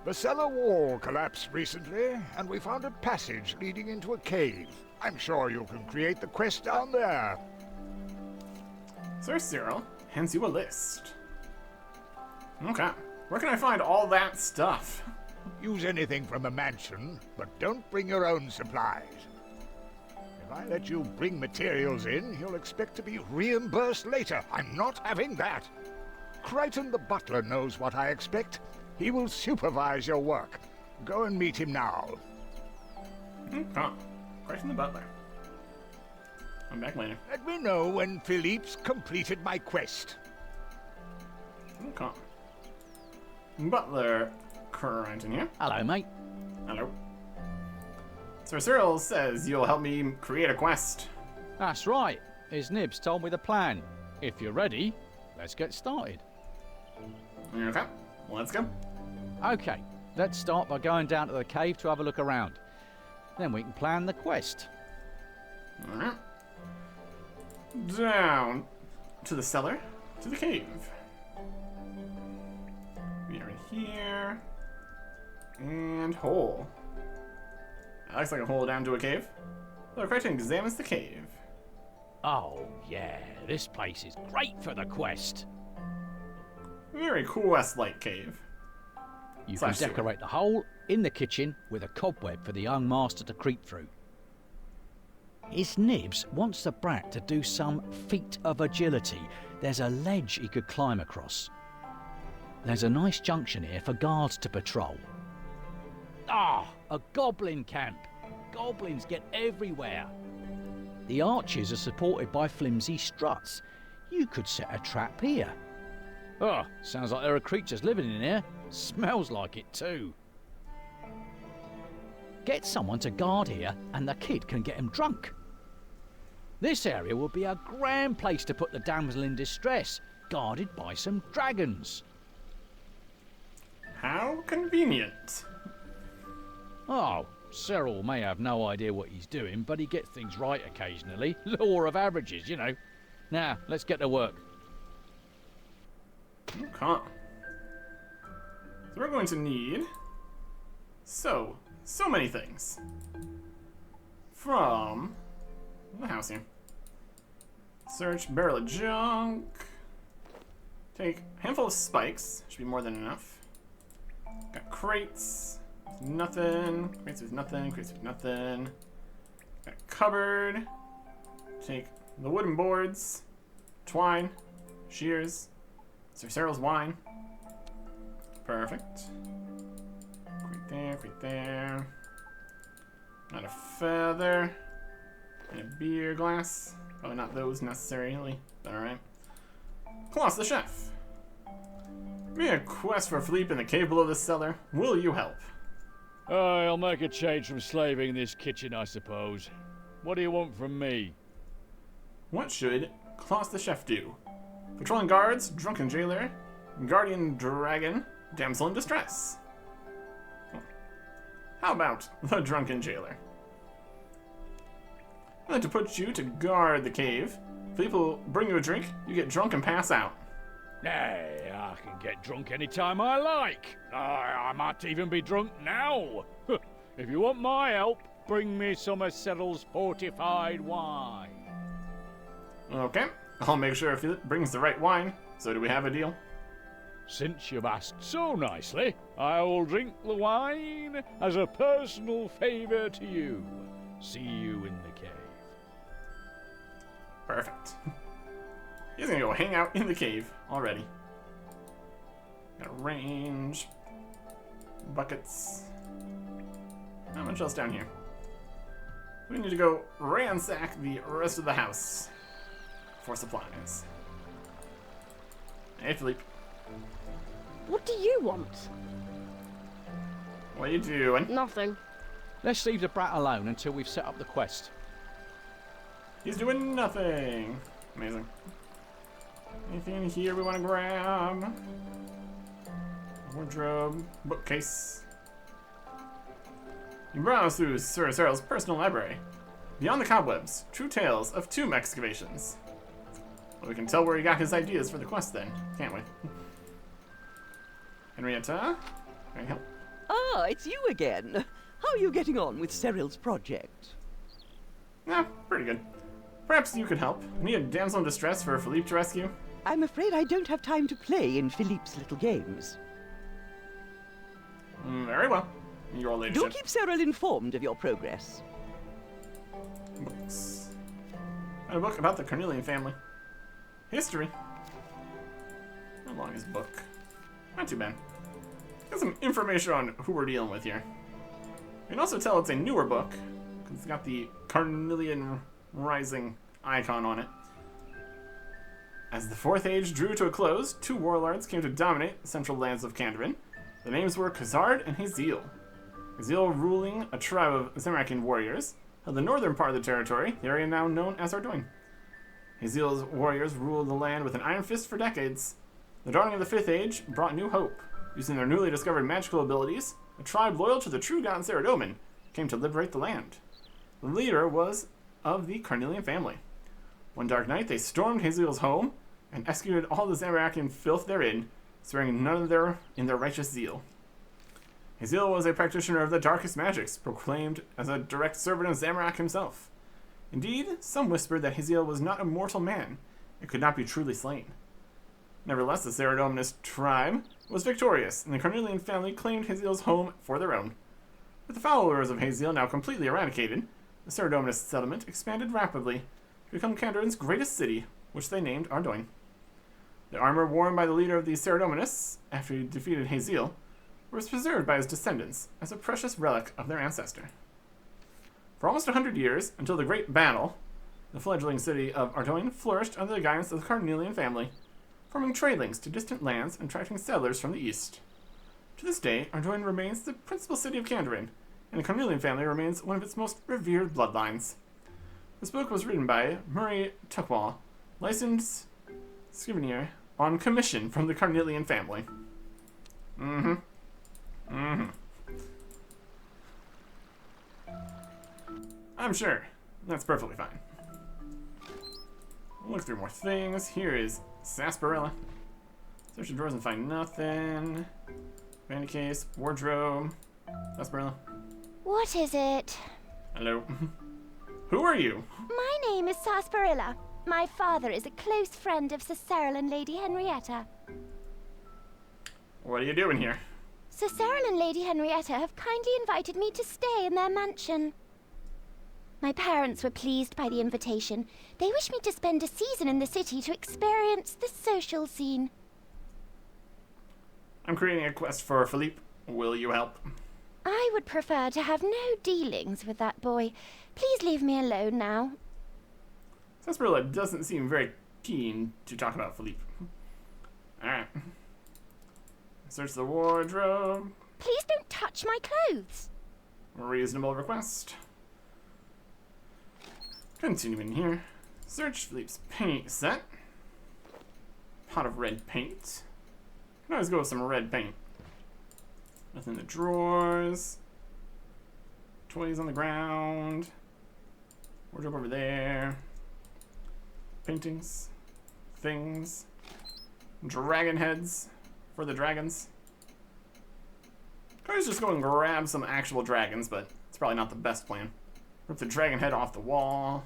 The cellar wall collapsed recently, and we found a passage leading into a cave. I'm sure you can create the quest down there. Sir Cyril hands you a list. Okay. Where can I find all that stuff? Use anything from the mansion, but don't bring your own supplies. If I let you bring materials in, you'll expect to be reimbursed later. I'm not having that. Crichton the butler knows what I expect. He will supervise your work. Go and meet him now. Okay. Crichton the butler. I'm back later. Let me know when Philippe's completed my quest. Okay. Butler Crichton here. Hello, mate. Hello. Sir Cyril says you'll help me create a quest. That's right. His nibs told me the plan. If you're ready, let's get started. Okay. Let's go. Okay, let's start by going down to the cave to have a look around. Then we can plan the quest. Alright. Down to the cellar, to the cave. We are in here. And hole. That looks like a hole down to a cave. Look, Crichton examines the cave. Oh, yeah, this place is great for the quest. Very quest-like cave. You Slash can decorate the hole in the kitchen with a cobweb for the young master to creep through. His nibs wants the brat to do some feat of agility. There's a ledge he could climb across. There's a nice junction here for guards to patrol. Ah, a goblin camp. Goblins get everywhere. The arches are supported by flimsy struts. You could set a trap here. Oh, sounds like there are creatures living in here. Smells like it too. Get someone to guard here and the kid can get him drunk. This area would be a grand place to put the damsel in distress, guarded by some dragons. How convenient. Oh, Cyril may have no idea what he's doing, but he gets things right occasionally. Law of averages, you know. Now, let's get to work. Okay. So we're going to need so many things. From the house here. Search barrel of junk. Take a handful of spikes. Should be more than enough. Got crates. Nothing. Crates with nothing. Crates with nothing. Got a cupboard. Take the wooden boards. Twine. Shears. Sir Cyril's wine. Perfect. Crate there, crate there. Not a feather. And a beer glass. Probably not those necessarily, but alright. Klaus the chef. Be a quest for Philippe in the cave below the cellar. Will you help? I'll make a change from slaving in this kitchen, I suppose. What do you want from me? What should Klaus the chef do? Patrolling guards, drunken jailer, guardian dragon, damsel in distress. How about the drunken jailer? I'd like to put you to guard the cave. If people bring you a drink, you get drunk and pass out. Hey, I can get drunk anytime I like. I might even be drunk now. If you want my help, bring me some of Cyril's fortified wine. Okay, I'll make sure Philip brings the right wine. So do we have a deal? Since you've asked so nicely, I will drink the wine as a personal favor to you. See you in the cave. Perfect. He's gonna go hang out in the cave already. Got a range. Buckets. Not much else down here. We need to go ransack the rest of the house for supplies. Hey, Philippe. What do you want? What are you doing? Nothing. Let's leave the brat alone until we've set up the quest. He's doing nothing. Amazing. Anything in here we want to grab? Wardrobe, bookcase. You browse through Sir Cyril's personal library. Beyond the cobwebs, true tales of tomb excavations. Well, we can tell where he got his ideas for the quest then, can't we? Henrietta, can I help? Ah, it's you again. How are you getting on with Cyril's project? Yeah, pretty good. Perhaps you could help. Need a damsel in distress for Philippe to rescue? I'm afraid I don't have time to play in Philippe's little games. Very well. Your ladyship. Do keep Cyril informed of your progress. Books. A book about the Carnelian family. History. How long is book? Not too bad. Got some information on who we're dealing with here. You can also tell it's a newer book, because it's got the Carnelian Rising icon on it. As the Fourth Age drew to a close, two warlords came to dominate the central lands of Kandarin. The names were Khazard and Haziel. Haziel, ruling a tribe of Zamorakian warriors, held the northern part of the territory, the area now known as Ardoin. Haziel's warriors ruled the land with an iron fist for decades. The dawning of the Fifth Age brought new hope. Using their newly discovered magical abilities, a tribe loyal to the true god Saradomin came to liberate the land. The leader was of the Carnelian family. One dark night, they stormed Haziel's home and executed all the Zamorakian filth therein, swearing none of their in their righteous zeal. Haziel was a practitioner of the darkest magics, proclaimed as a direct servant of Zamorak himself. Indeed, some whispered that Haziel was not a mortal man and could not be truly slain. Nevertheless, the Saradominist tribe was victorious, and the Carnelian family claimed Haziel's home for their own. With the followers of Haziel now completely eradicated, the Saradominist settlement expanded rapidly to become Kandarin's greatest city, which they named Ardoin. The armor worn by the leader of the Saradominists, after he defeated Haziel, was preserved by his descendants as a precious relic of their ancestor. For almost 100 years, until the Great Battle, the fledgling city of Ardoin flourished under the guidance of the Carnelian family, forming trade links to distant lands and attracting settlers from the east. To this day, Ardoin remains the principal city of Kandarin, and the Carnelian family remains one of its most revered bloodlines. This book was written by Murray Tuckwall, licensed scrivener on commission from the Carnelian family. I'm sure. That's perfectly fine. We'll look through more things. Here is sarsaparilla. Search the drawers and find nothing. Vanity case, wardrobe, sarsaparilla. What is it? Hello. Who are you? My name is Sarsaparilla. My father is a close friend of Sir Cyril and Lady Henrietta. What are you doing here? Sir Cyril and Lady Henrietta have kindly invited me to stay in their mansion. My parents were pleased by the invitation. They wish me to spend a season in the city to experience the social scene. I'm creating a quest for Philippe. Will you help? I would prefer to have no dealings with that boy. Please leave me alone now. Sarsaparilla doesn't seem very keen to talk about Philippe. Alright. Search the wardrobe. Please don't touch my clothes. Reasonable request. Continuing here. Search Philippe's paint set. pot of red paint. Can always go with some red paint. Nothing in the drawers. Toys on the ground. Wardrobe over there. Paintings. Things. Dragon heads for the dragons. Could always just go and grab some actual dragons, but it's probably not the best plan. Rip the dragon head off the wall.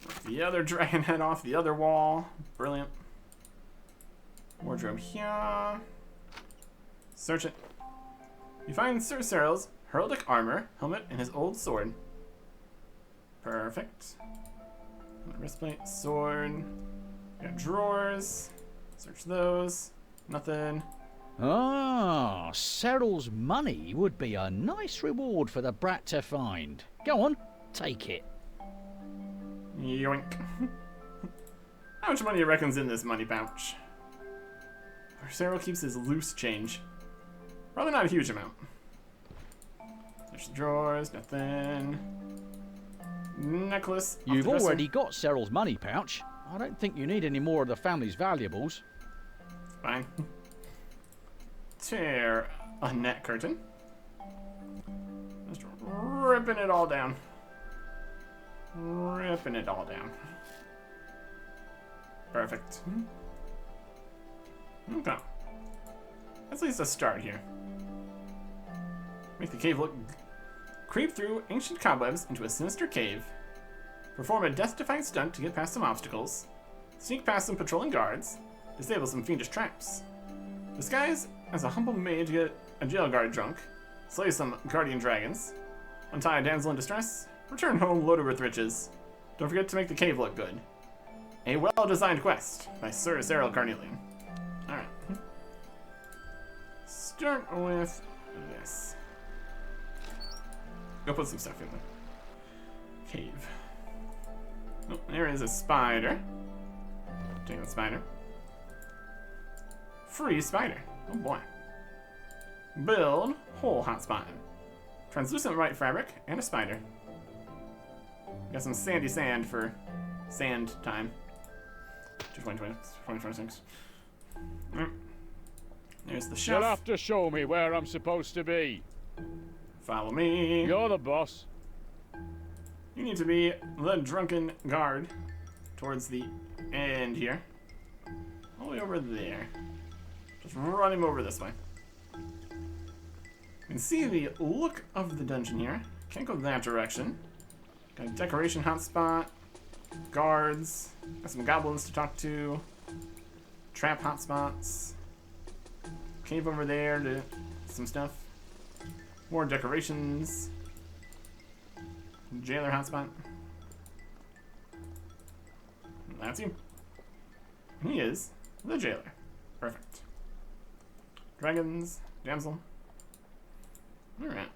Rip the other dragon head off the other wall. Brilliant. Wardrobe here. Search it. You find Sir Cyril's heraldic armor, helmet, and his old sword. Perfect. Wristplate, sword. Got drawers. Search those. Nothing. Ah, Cyril's money would be a nice reward for the brat to find. Go on, take it. Yoink. How much money you reckon's in this money pouch? Or Cyril keeps his loose change. Probably not a huge amount. There's the drawers, nothing. Necklace. You've already got Cyril's money pouch. I don't think you need any more of the family's valuables. Fine. Tear a net curtain. Just ripping it all down. Ripping it all down. Perfect. Okay. That's at least a start here. Make the cave look... Creep through ancient cobwebs into a sinister cave. Perform a death-defying stunt to get past some obstacles. Sneak past some patrolling guards. Disable some fiendish traps. Disguise as a humble maid to get a jail guard drunk. Slay some guardian dragons. Untie a damsel in distress. Return home loaded with riches. Don't forget to make the cave look good. A well-designed quest by Sir Cyril Carnelian. Alright. Start with this. Go put some stuff in the cave. Oh, there is a spider. Take the spider. Free spider. Oh boy. Build hole hotspot. Translucent white fabric and a spider. Got some sandy sand for sand time. 2026. There's the shelf. You'll have to show me where I'm supposed to be. Follow me. You're the boss. You need to be the drunken guard towards the end here. All the way over there. Just run him over this way. You can see the look of the dungeon here. Can't go that direction. Got a decoration hotspot. Guards. Got some goblins to talk to. Trap hotspots. Cave over there to some stuff. More decorations. Jailer hotspot. That's you. He is the jailer. Perfect. Dragons. Damsel. Alright.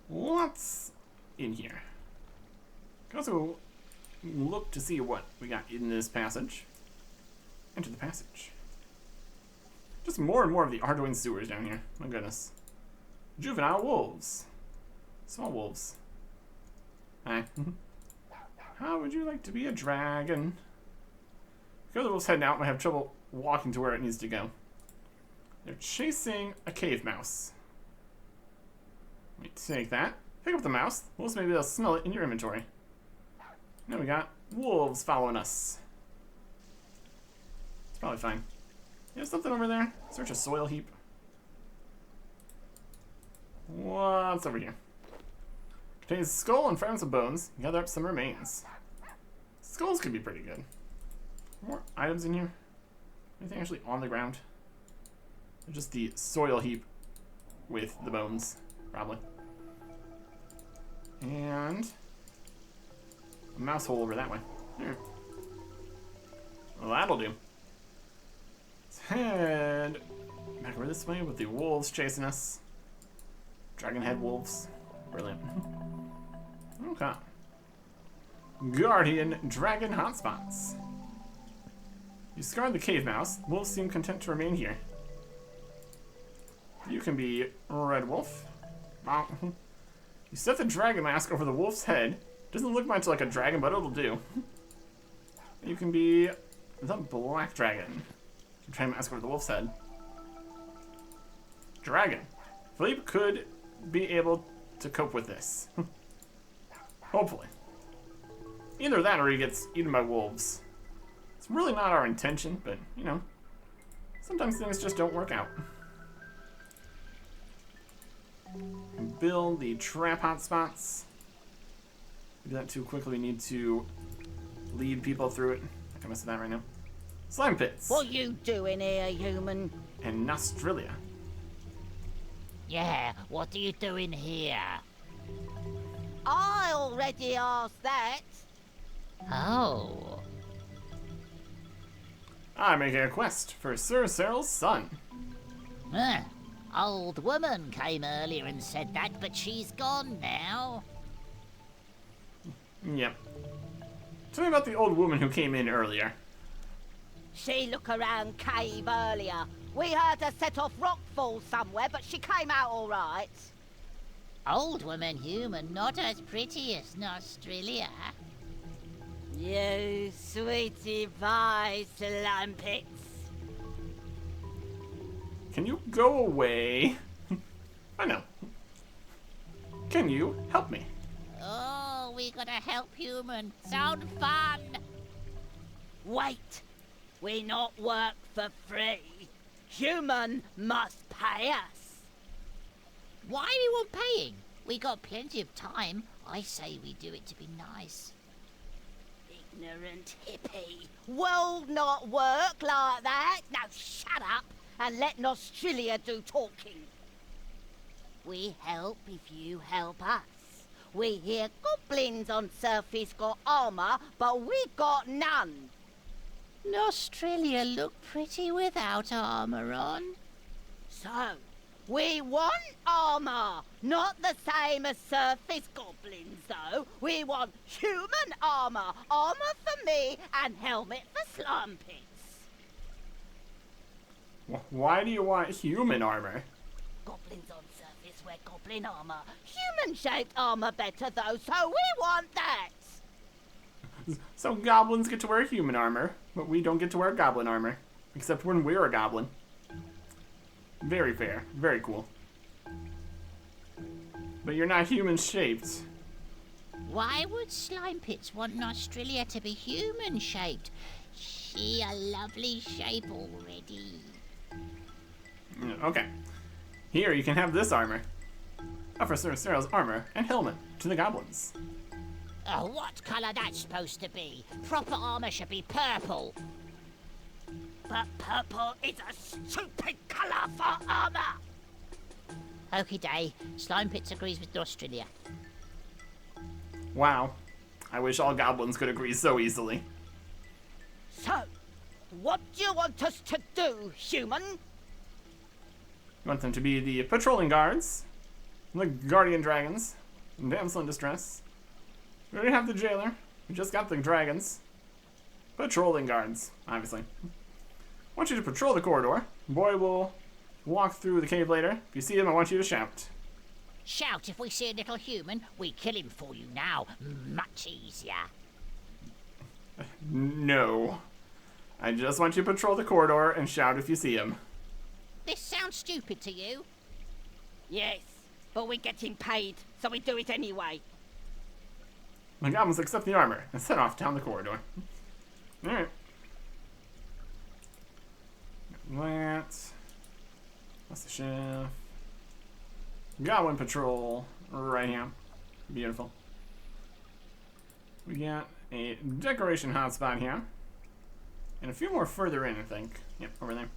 What's in here? Can also look to see what we got in this passage. Enter the passage. Just more and more of the Ardoin sewers down here. My goodness. Juvenile wolves. Small wolves. Hi. How would you like to be a dragon? Because the wolf's heading out, might have trouble walking to where it needs to go. They're chasing a cave mouse. Let me take that. Pick up the mouse. Wolves maybe they'll smell it in your inventory. Now we got wolves following us. It's probably fine. There's something over there. Search a soil heap. What's over here? Contains skull and fragments of bones. Gather up some remains. Skulls could be pretty good. More items in here? Anything actually on the ground? Or just the soil heap with the bones, probably. And a mouse hole over that way. Here. Well, that'll do. Let's head back over this way with the wolves chasing us. Dragonhead wolves. Brilliant. Okay. Guardian Dragon hotspots. You scarred the cave mouse. Wolves seem content to remain here. You can be Red Wolf. You set the dragon mask over the wolf's head. Doesn't look much like a dragon, but it'll do. can be the Black Dragon. I'm trying to mask over the wolf's head. Dragon. Philippe could be able to cope with this. Hopefully. Either that or he gets eaten by wolves. It's really not our intention, but, you know, sometimes things just don't work out. Build the trap hotspots. Do that too quickly. We need to lead people through it. I can mess with that right now. Slime pits. What you doing here, human? And Australia. Yeah, what are you doing here? I already asked that. Oh. I'm making a quest for Sir Cyril's son. Huh. Old woman came earlier and said that, but she's gone now. Yep. Tell me about the old woman who came in earlier. She looked around cave earlier. We heard her set off rockfall somewhere, but she came out all right. Old woman human, not as pretty as Australia. You sweetie pie slumpets. Can you go away? I know. Can you help me? Oh, we gotta help human. Sound fun. Wait, we not work for free. Human must pay us. Why we want paying? We got plenty of time. I say we do it to be nice. Ignorant hippie. World not work like that. Now shut up and let Australia do talking. We help if you help us. We hear goblins on surface got armor, but we got none. Australia look pretty without armor on. So, we want armor. Not the same as surface goblins, though. We want human armor. Armor for me and helmet for slumpets. Why do you want human armor? Goblins on surface wear goblin armor. Human-shaped armor better, though, so we want that. So goblins get to wear human armor, but we don't get to wear goblin armor. Except when we're a goblin. Very fair. Very cool. But you're not human-shaped. Why would Slime Pits want Australia to be human-shaped? She a lovely shape already. Okay. Here, you can have this armor. Offer Sir Cyril's armor and helmet to the goblins. Oh, what colour that's supposed to be? Proper armor should be purple. But purple is a stupid colour for armor. Okie day. Slime Pits agrees with Australia. Wow. I wish all goblins could agree so easily. So, what do you want us to do, human? You want them to be the patrolling guards, the guardian dragons, damsel in distress. We already have the jailer. We just got the dragons. Patrolling guards, obviously. I want you to patrol the corridor. Boy will walk through the cave later. If you see him, I want you to shout. Shout if we see a little human. We kill him for you now. Much easier. No. I just want you to patrol the corridor and shout if you see him. This sounds stupid to you? Yes, but we're getting paid, so we do it anyway. The goblins accept the armor and set off down the corridor. Alright. That. That's the chef. Goblin patrol right here. Beautiful. We got a decoration hotspot here. And a few more further in, I think. Yep, over there.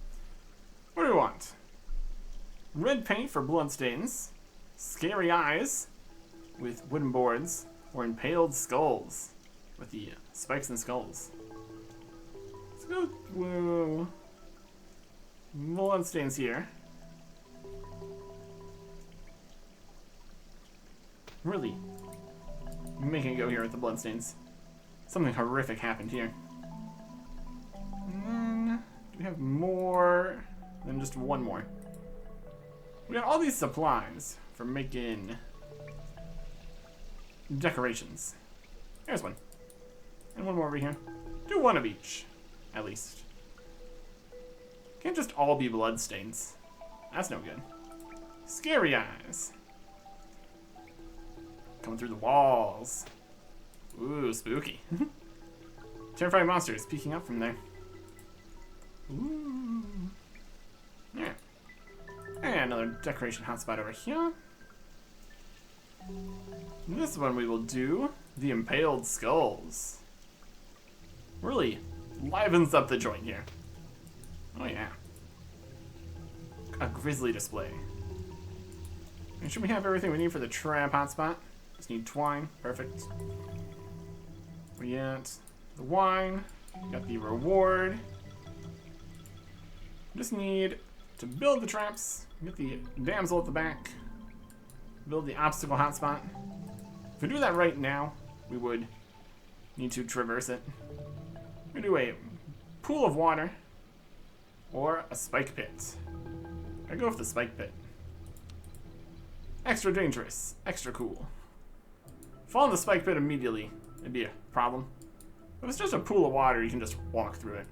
What do we want? Red paint for bloodstains. Scary eyes with wooden boards. Or impaled skulls with the spikes and skulls. Let's go with bloodstains here. Really making it go here with the bloodstains. Something horrific happened here. And then, do we have more than just one more? We got all these supplies for making decorations. There's one. And one more over here. Do one of each, at least. Can't just all be bloodstains. That's no good. Scary eyes. Coming through the walls. Ooh, spooky. Terrifying monsters peeking up from there. Ooh. Yeah. And another decoration hotspot over here. This one we will do the impaled skulls. Really livens up the joint here. Oh yeah. A grisly display. And should we have everything we need for the trap hotspot? Just need twine. Perfect. We got the wine. Got the reward. Just need to build the traps. Get the damsel at the back. Build the obstacle hotspot. If we do that right now, we would need to traverse it. We do a pool of water or a spike pit. I go with the spike pit. Extra dangerous, extra cool. Fall in the spike pit immediately, it'd be a problem. If it's just a pool of water, you can just walk through it.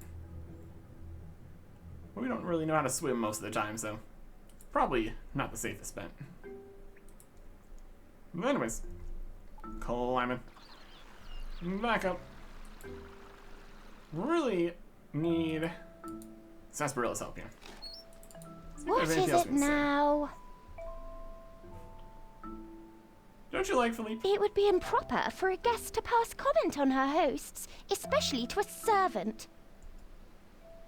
But we don't really know how to swim most of the time, so probably not the safest bet. But anyways, climbing. Back up. Really need Sasparilla's help here. What is it now? Don't you like Philippe? It would be improper for a guest to pass comment on her hosts, especially to a servant.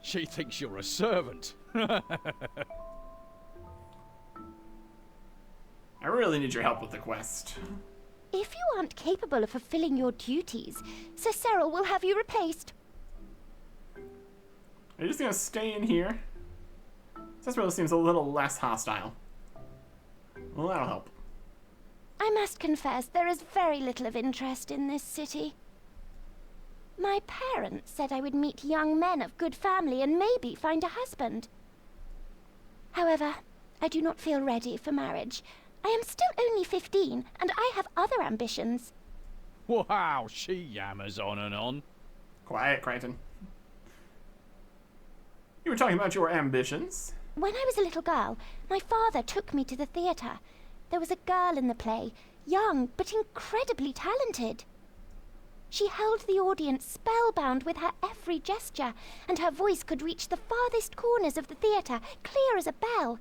She thinks you're a servant. I really need your help with the quest. If you aren't capable of fulfilling your duties, Sir Cyril will have you replaced. Are you just gonna stay in here? Sarsaparilla seems a little less hostile. Well, that'll help. I must confess, there is very little of interest in this city. My parents said I would meet young men of good family and maybe find a husband. However, I do not feel ready for marriage. I am still only 15, and I have other ambitions. Wow, she yammers on and on. Quiet, Crichton. You were talking about your ambitions. When I was a little girl, my father took me to the theatre. There was a girl in the play, young but incredibly talented. She held the audience spellbound with her every gesture, and her voice could reach the farthest corners of the theatre, clear as a bell.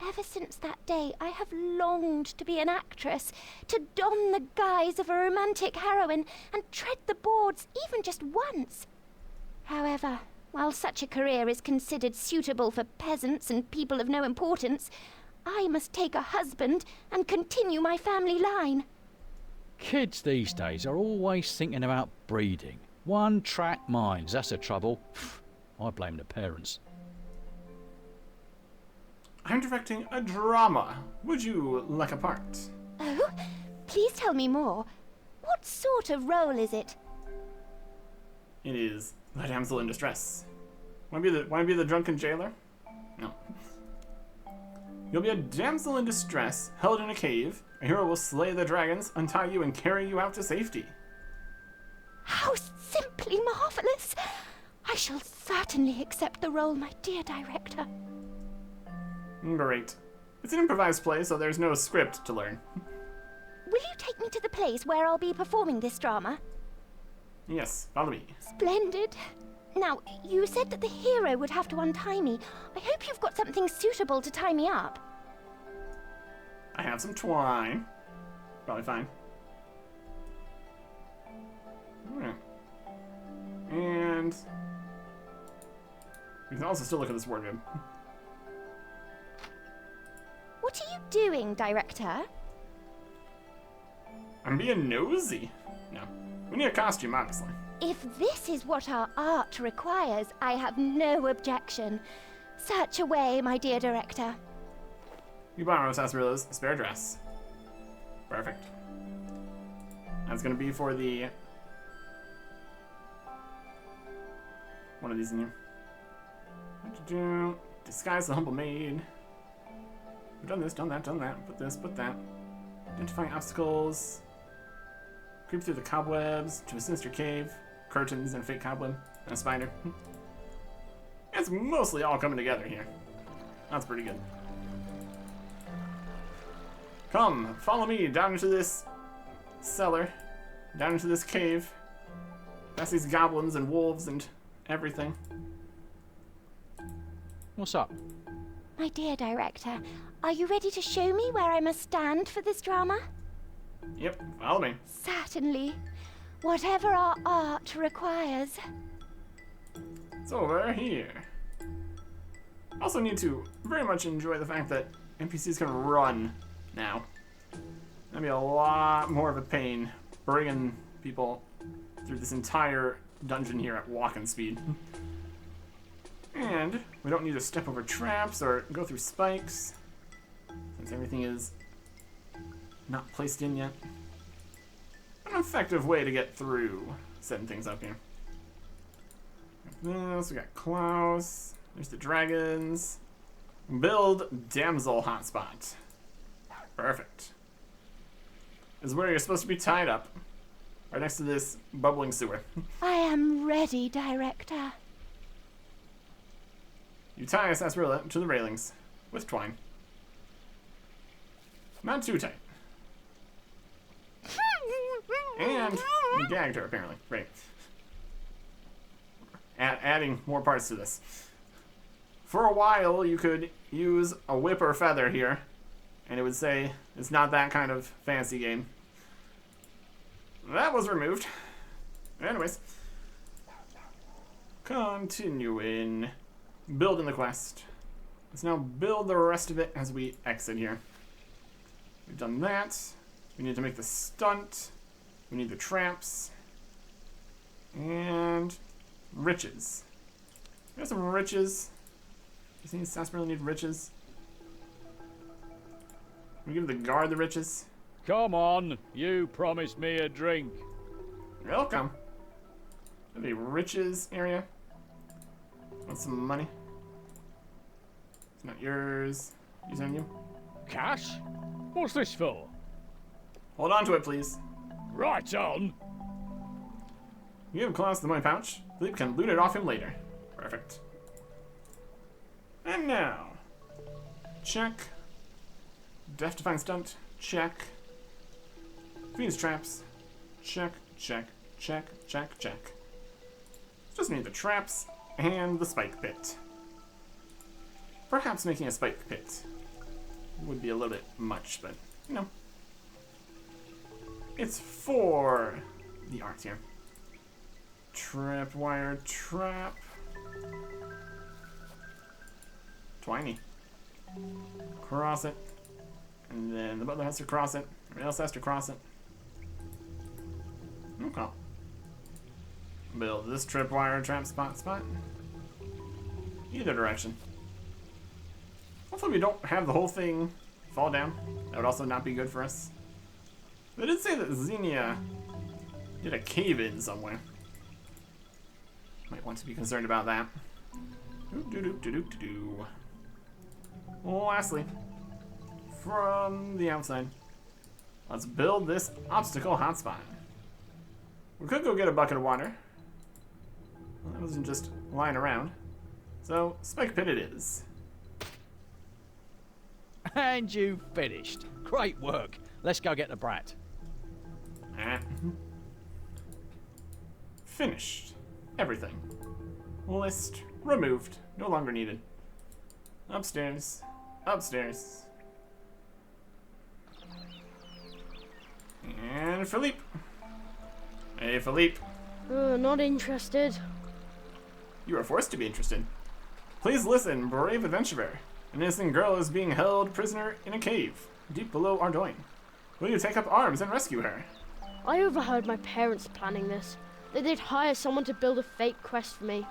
Ever since that day, I have longed to be an actress, to don the guise of a romantic heroine and tread the boards even just once. However, while such a career is considered suitable for peasants and people of no importance, I must take a husband and continue my family line. Kids these days are always thinking about breeding. One-track minds, that's the trouble. I blame the parents. I'm directing a drama. Would you like a part? Oh? Please tell me more. What sort of role is it? It is the damsel in distress. Want to be the drunken jailer? No. You'll be a damsel in distress, held in a cave. A hero will slay the dragons, untie you, and carry you out to safety. How simply marvelous! I shall certainly accept the role, my dear director. Great. It's an improvised play, so there's no script to learn. Will you take me to the place where I'll be performing this drama? Yes, follow me. Splendid. Now, you said that the hero would have to untie me. I hope you've got something suitable to tie me up. I have some twine. Probably fine. Alright. And we can also still look at this wardrobe. What are you doing, director? I'm being nosy. No. We need a costume, obviously. If this is what our art requires, I have no objection. Search away, my dear director. You borrow Sasparilla's spare dress. Perfect. That's gonna be for the... one of these in here. What to do? Disguise the humble maid. We've done this, done that, done that. Put this, put that. Identifying obstacles. Creep through the cobwebs to a sinister cave. curtains and a fake goblin and a spider. It's mostly all coming together here. That's pretty good. Come, follow me down into this cellar, down into this cave. Past these goblins and wolves and everything. What's up? My dear director, are you ready to show me where I must stand for this drama? Yep, follow me. Certainly. Whatever our art requires. It's over here. Also need to very much enjoy the fact that NPCs can run now. That'd be a lot more of a pain bringing people through this entire dungeon here at walking speed. And we don't need to step over traps or go through spikes, since everything is not placed in yet. An effective way to get through setting things up here. This, we got Klaus, there's the dragons. Build damsel hotspot. Perfect. This is where you're supposed to be tied up. Right next to this bubbling sewer. I am ready, director. You tie a sarsaparilla to the railings with twine. Not too tight. And you gagged her, apparently. Great. Adding more parts to this. For a while, you could use a whip or feather here, and it would say it's not that kind of fancy game. That was removed. Anyways. Continuing. Building the quest. Let's now build the rest of it as we exit here. We've done that. We need to make the stunt. We need the traps. And riches. We have some riches. Does any sarsaparilla need riches? Can we give the guard the riches? Come on, you promised me a drink. Welcome. The riches area. Want some money? It's not yours. Use on you. Cash? What's this for? Hold on to it, please. Right on. You have Klaus the money pouch. Philippe can loot it off him later. Perfect. And now. Check. Death-defying stunt. Check. Phoenix traps. Check, check, check, check, check. Just need the traps and the spike pit. Perhaps making a spike pit would be a little bit much, but, you know. It's for the art here. Tripwire trap. Twiny. Cross it. And then the butler has to cross it. Everybody else has to cross it. Okay. Build this tripwire trap spot. Either direction. Hopefully we don't have the whole thing fall down. That would also not be good for us. They did say that Xenia did a cave-in somewhere. Might want to be concerned about that. Lastly, from the outside, let's build this obstacle hotspot. We could go get a bucket of water. Well, that wasn't just lying around. So, spike pit it is. And you finished. Great work. Let's go get the brat. Finished. Everything. List removed. No longer needed. Upstairs. Upstairs. And Philippe. Hey, Philippe. Not interested. You are forced to be interested. Please listen, brave adventurer. An innocent girl is being held prisoner in a cave, deep below Ardoin. Will you take up arms and rescue her? I overheard my parents planning this. They'd hire someone to build a fake quest for me.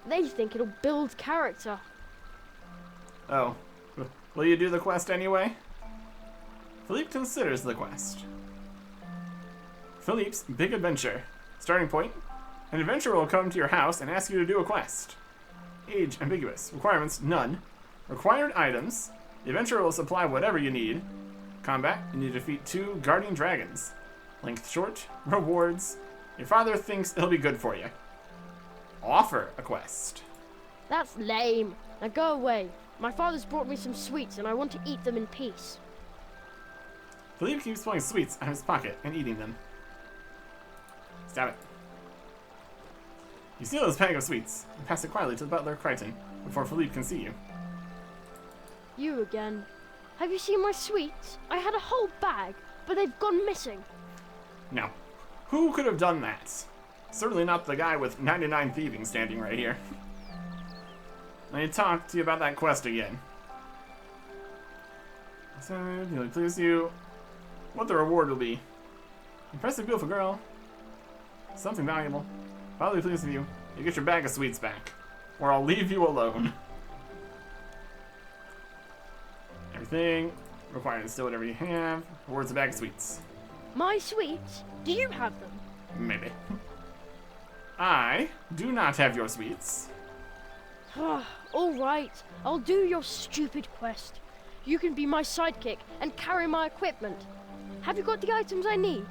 They think it'll build character. Oh. Will you do the quest anyway? Philippe considers the quest. Philippe's Big Adventure. Starting point. An adventurer will come to your house and ask you to do a quest. Age ambiguous. Requirements none. Required items. The adventurer will supply whatever you need. Combat. You need to defeat 2 guardian dragons. Length short. Rewards. Your father thinks it'll be good for you. Offer a quest. That's lame. Now go away. My father's brought me some sweets and I want to eat them in peace. Philippe keeps pulling sweets out of his pocket and eating them. Stab it. You steal his bag of sweets and pass it quietly to the butler Crichton before Philippe can see you. You again. Have you seen my sweets? I had a whole bag, but they've gone missing. Now, who could have done that? Certainly not the guy with 99 thieving standing right here. I need to talk to you about that quest again. So, please you what the reward will be. Impress a beautiful girl. Something valuable. Probably pleased with you. You get your bag of sweets back, or I'll leave you alone. Everything required to steal whatever you have. Rewards a bag of sweets. My sweets? Do you have them? Maybe. I do not have your sweets. All right, I'll do your stupid quest. You can be my sidekick and carry my equipment. Have you got the items I need?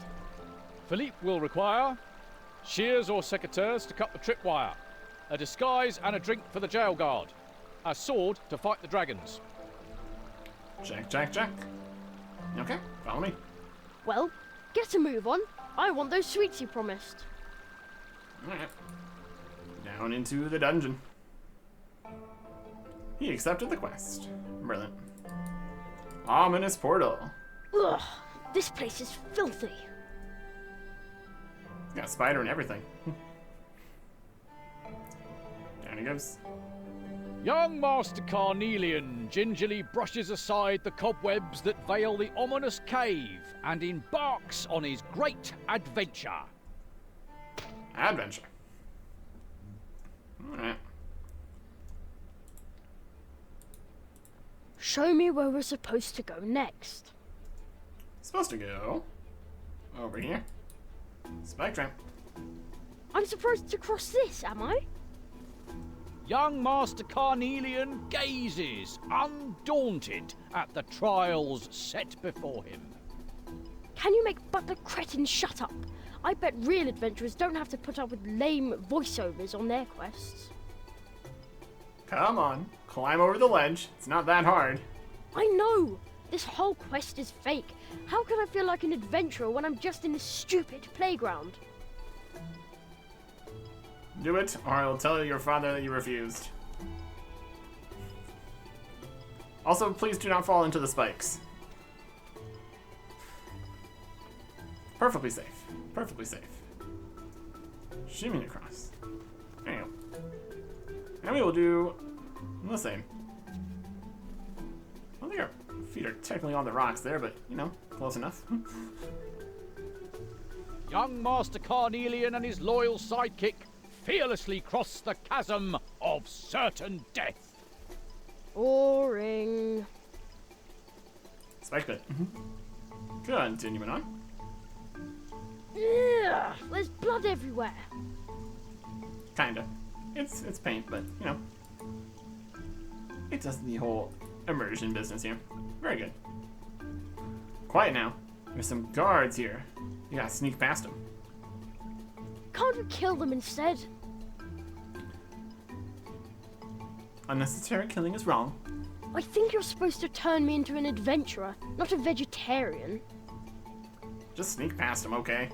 Philippe will require shears or secateurs to cut the tripwire, a disguise and a drink for the jail guard, a sword to fight the dragons. Check. Okay, follow me. Well, get a move on. I want those sweets you promised. Alright. Down into the dungeon. He accepted the quest. Brilliant. Ominous portal. Ugh, this place is filthy. It's got a spider and everything. Down he goes. Young Master Carnelian gingerly brushes aside the cobwebs that veil the ominous cave and embarks on his great adventure. Adventure. Alright. Show me where we're supposed to go next. Supposed to go over here. Spike trap. I'm supposed to cross this, am I? Young Master Carnelian gazes, undaunted, at the trials set before him. Can you make Butler Cretin shut up? I bet real adventurers don't have to put up with lame voiceovers on their quests. Come on, climb over the ledge. It's not that hard. I know! This whole quest is fake. How can I feel like an adventurer when I'm just in this stupid playground? Do it, or I will tell your father that you refused. Also, please do not fall into the spikes. Perfectly safe. Perfectly safe. Shimmy across. There you go. And we will do the same. I don't think our feet are technically on the rocks there, but, you know, close enough. Young Master Carnelian and his loyal sidekick fearlessly cross the chasm of certain death. Boring. Spike bit. Continuing on. Ugh, there's blood everywhere. Kinda. It's paint, but, you know. It does the whole immersion business here. Very good. Quiet now. There's some guards here. You gotta sneak past them. Can't we kill them instead? Unnecessary killing is wrong. I think you're supposed to turn me into an adventurer, not a vegetarian. Just sneak past them, okay?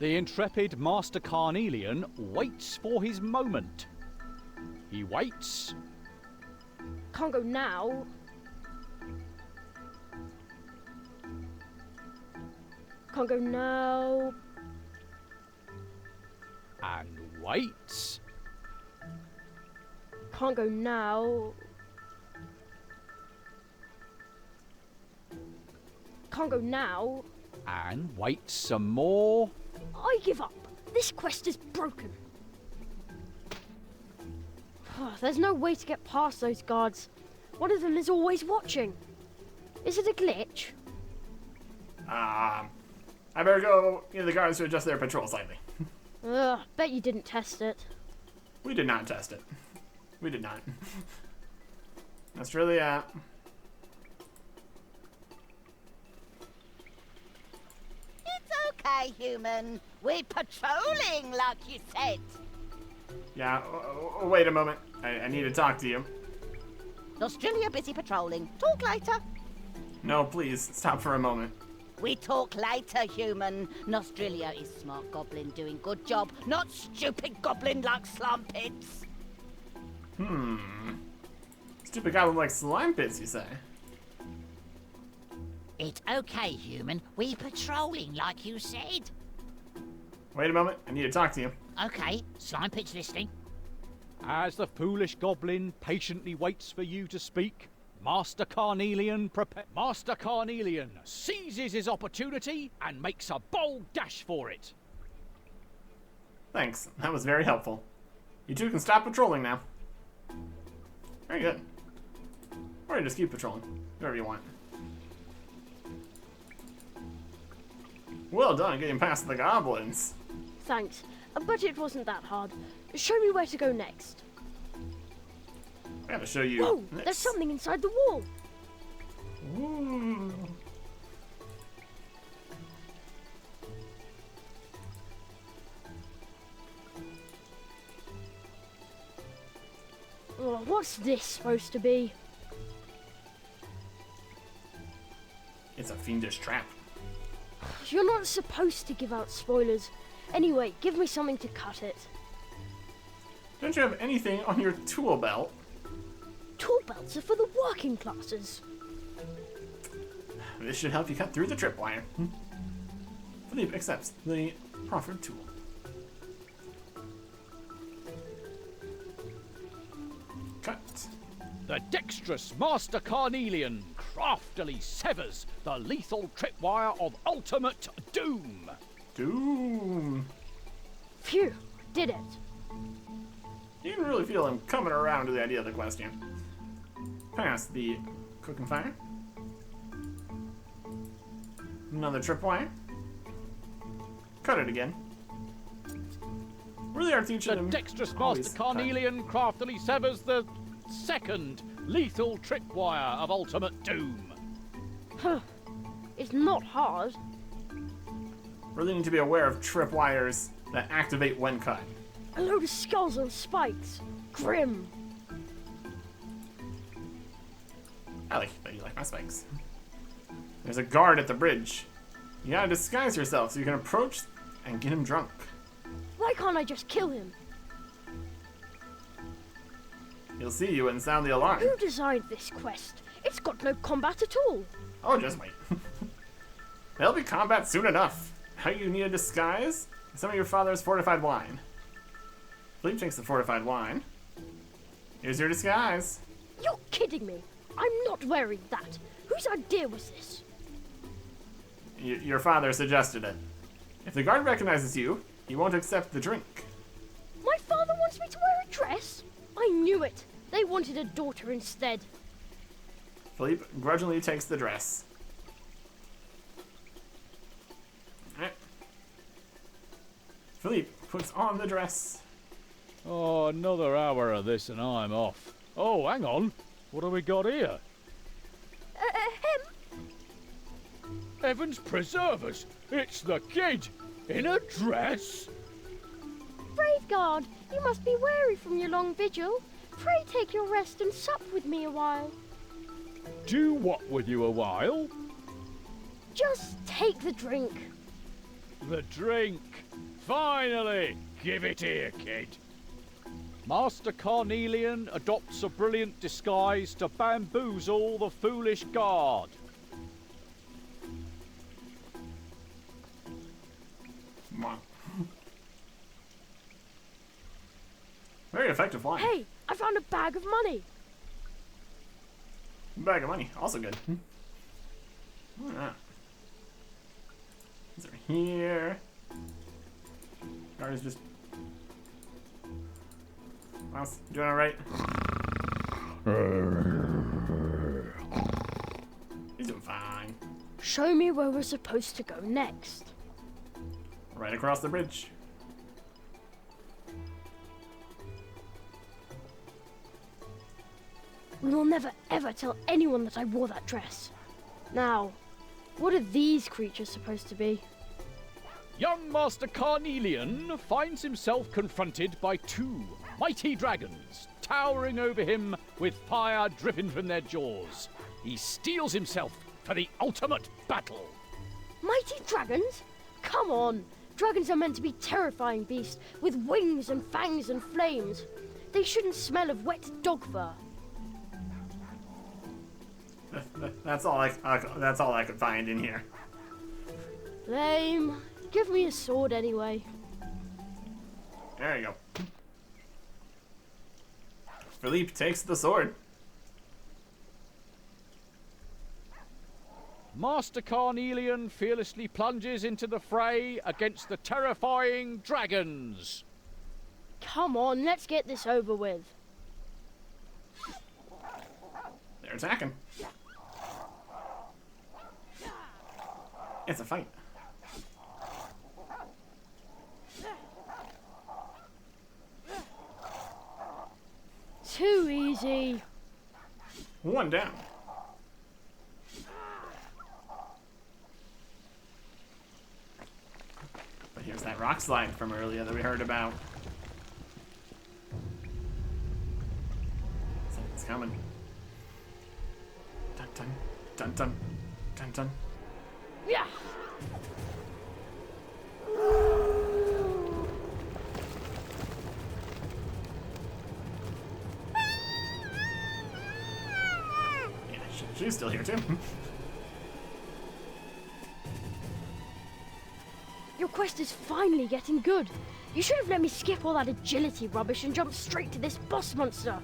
The intrepid Master Carnelian waits for his moment. He waits. Can't go now. Can't go now. And waits. Can't go now. Can't go now. And waits some more. I give up. This quest is broken. There's no way to get past those guards. One of them is always watching. Is it a glitch? I better go get the guards to adjust their patrol slightly. Ugh, bet you didn't test it. We did not test it. We did not. That's really, okay, human. We're patrolling, like you said. Yeah, wait a moment. I need to talk to you. Nostrilia busy patrolling. Talk later. No, please, stop for a moment. We talk later, human. Nostrilia is smart goblin doing good job, not stupid goblin like slum pits. Stupid goblin like slime pits, you say? It's okay, human. We patrolling, like you said. Wait a moment, I need to talk to you. Okay, slime pit's listening. As the foolish goblin patiently waits for you to speak, Master Carnelian seizes his opportunity and makes a bold dash for it. Thanks, that was very helpful. You two can stop patrolling now. Very good. Or you just keep patrolling, whatever you want. Well done getting past the goblins. Thanks, but it wasn't that hard. Show me where to go next. I gotta show you. Whoa, this. there's something inside the wall. Ooh. Oh, what's this supposed to be? It's a fiendish trap. You're not supposed to give out spoilers. Anyway, give me something to cut it. Don't you have anything on your tool belt? Tool belts are for the working classes. This should help you cut through the tripwire. Philippe accepts the proffered tool. Cut. The dexterous Master Carnelian craftily severs the lethal tripwire of ultimate doom. Doom. Phew, did it. You can really feel him coming around to the idea of the question. Pass the cooking fire. Another tripwire. Cut it again. Really are teaching The him. dexterous always Master cut. Carnelian craftily severs the second lethal tripwire of ultimate doom. Huh. It's not hard. Really need to be aware of tripwires that activate when cut. A load of skulls on spikes. Grim. I like that you like my spikes. There's a guard at the bridge. You gotta disguise yourself so you can approach and get him drunk. Why can't I just kill him? He'll see you and sound the alarm. Who designed this quest? It's got no combat at all. Oh, just wait. There'll be combat soon enough. How you need a disguise? Some of your father's fortified wine. Philippe drinks the fortified wine. Here's your disguise. You're kidding me. I'm not wearing that. Whose idea was this? Your father suggested it. If the guard recognizes you, he won't accept the drink. My father wants me to wear a dress? I knew it. They wanted a daughter instead. Philippe grudgingly takes the dress. Philippe puts on the dress. Oh, another hour of this and I'm off. Oh, hang on. What have we got here? Heavens preserve us! It's the kid! In a dress? Brave guard, you must be weary from your long vigil. Pray take your rest and sup with me a while. Do what with you a while? Just take the drink. The drink! Finally! Give it here, kid. Master Carnelian adopts a brilliant disguise to bamboozle the foolish guard. Wow. Very effective line. Hey, I found a bag of money. Bag of money, also good. Alright. These are here. Guard is just. Mouse, doing alright? He's doing fine. Show me where we're supposed to go next. Right across the bridge. We will never ever tell anyone that I wore that dress. Now, what are these creatures supposed to be? Young Master Carnelian finds himself confronted by two mighty dragons, towering over him with fire dripping from their jaws. He steels himself for the ultimate battle. Mighty dragons? Come on! Dragons are meant to be terrifying beasts with wings and fangs and flames. They shouldn't smell of wet dog fur. That's all I could find in here. Lame. Give me a sword anyway. There you go. Philippe takes the sword. Master Carnelian fearlessly plunges into the fray against the terrifying dragons. Come on, let's get this over with. They're attacking. It's a fight. Too easy. One down. But here's that rock slide from earlier that we heard about. It's coming. Dun dun dun dun dun dun. Yeah. She's still here too. Your quest is finally getting good. You should have let me skip all that agility rubbish and jump straight to this boss monster.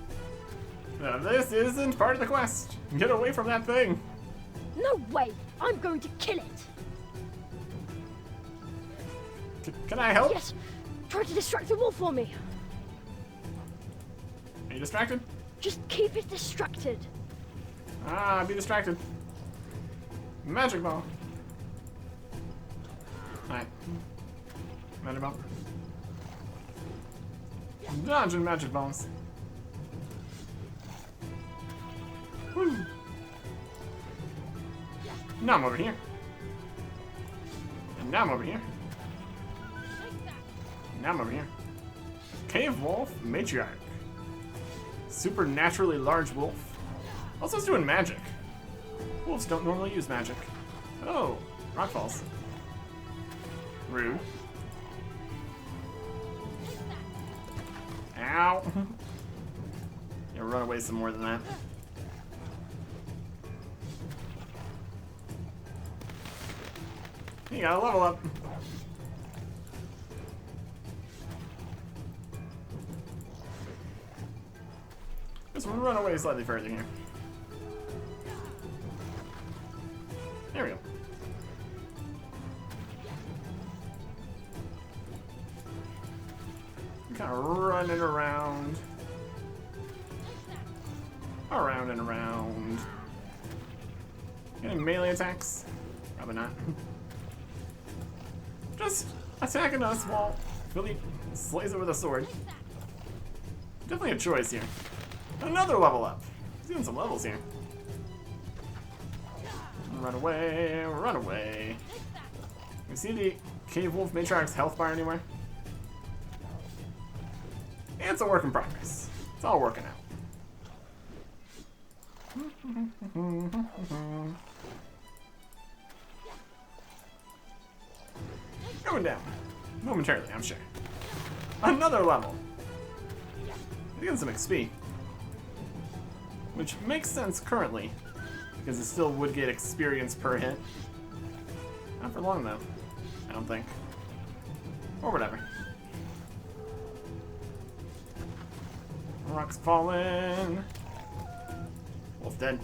This isn't part of the quest. Get away from that thing. No way! I'm going to kill it! Can I help? Yes! Try to distract the wolf for me. Are you distracted? Just keep it distracted. Ah, be distracted. Magic ball. Alright. Magic ball. Dodge and magic balls. Woo. Now I'm over here. And now I'm over here. Now I'm over here. Cave wolf matriarch. Supernaturally large wolf. Also, it's doing magic. Wolves don't normally use magic. Oh, rock falls. Rude. Ow. Yeah, run away some more than that. You gotta level up. Just run away slightly further here. There we go. Kind of running around. Around and around. Any melee attacks? Probably not. Just attacking us while Philly slays it with a sword. Definitely a choice here. Another level up. He's doing some levels here. Run away, run away. You see the Cave Wolf Matriarch's health bar anywhere? It's a work in progress. It's all working out. Going down. Momentarily, I'm sure. Another level. Getting some XP. Which makes sense currently, because it still would get experience per hit. Not for long though, I don't think. Or whatever. Rock's falling. Wolf dead.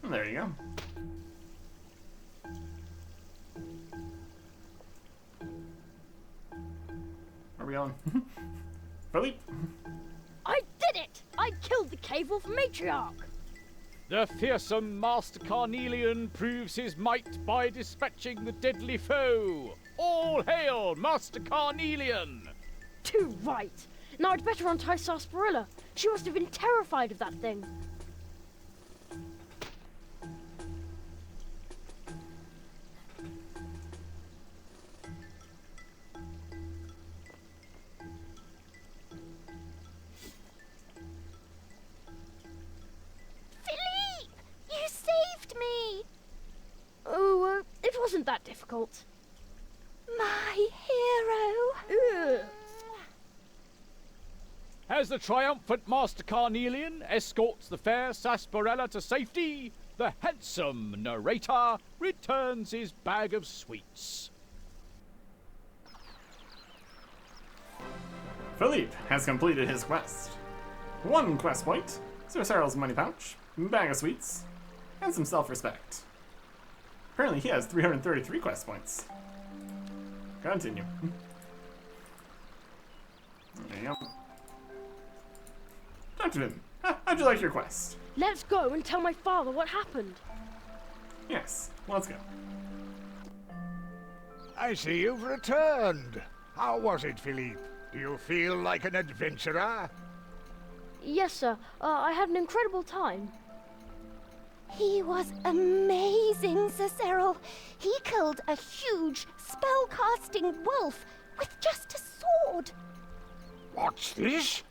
And there you go. Where are we going? Philippe? I did it! I killed the Cave Wolf Matriarch! The fearsome Master Carnelian proves his might by dispatching the deadly foe. All hail, Master Carnelian! Too right! Now I'd better untie Sarsaparilla. She must have been terrified of that thing. wasn't that difficult. My hero. Ugh. As the triumphant Master Carnelian escorts the fair sarsaparilla to safety, the handsome narrator returns his bag of sweets. Philippe has completed his quest. 1 quest point, Sir Cyril's money pouch, bag of sweets, and some self-respect. Apparently he has 333 quest points. Continue. There you go. Talk to him. How'd you like your quest? Let's go and tell my father what happened. Yes, let's go. I see you've returned. How was it, Philippe? Do you feel like an adventurer? Yes, sir. I had an incredible time. He was amazing, Sir Cyril. He killed a huge spell-casting wolf with just a sword. What's this?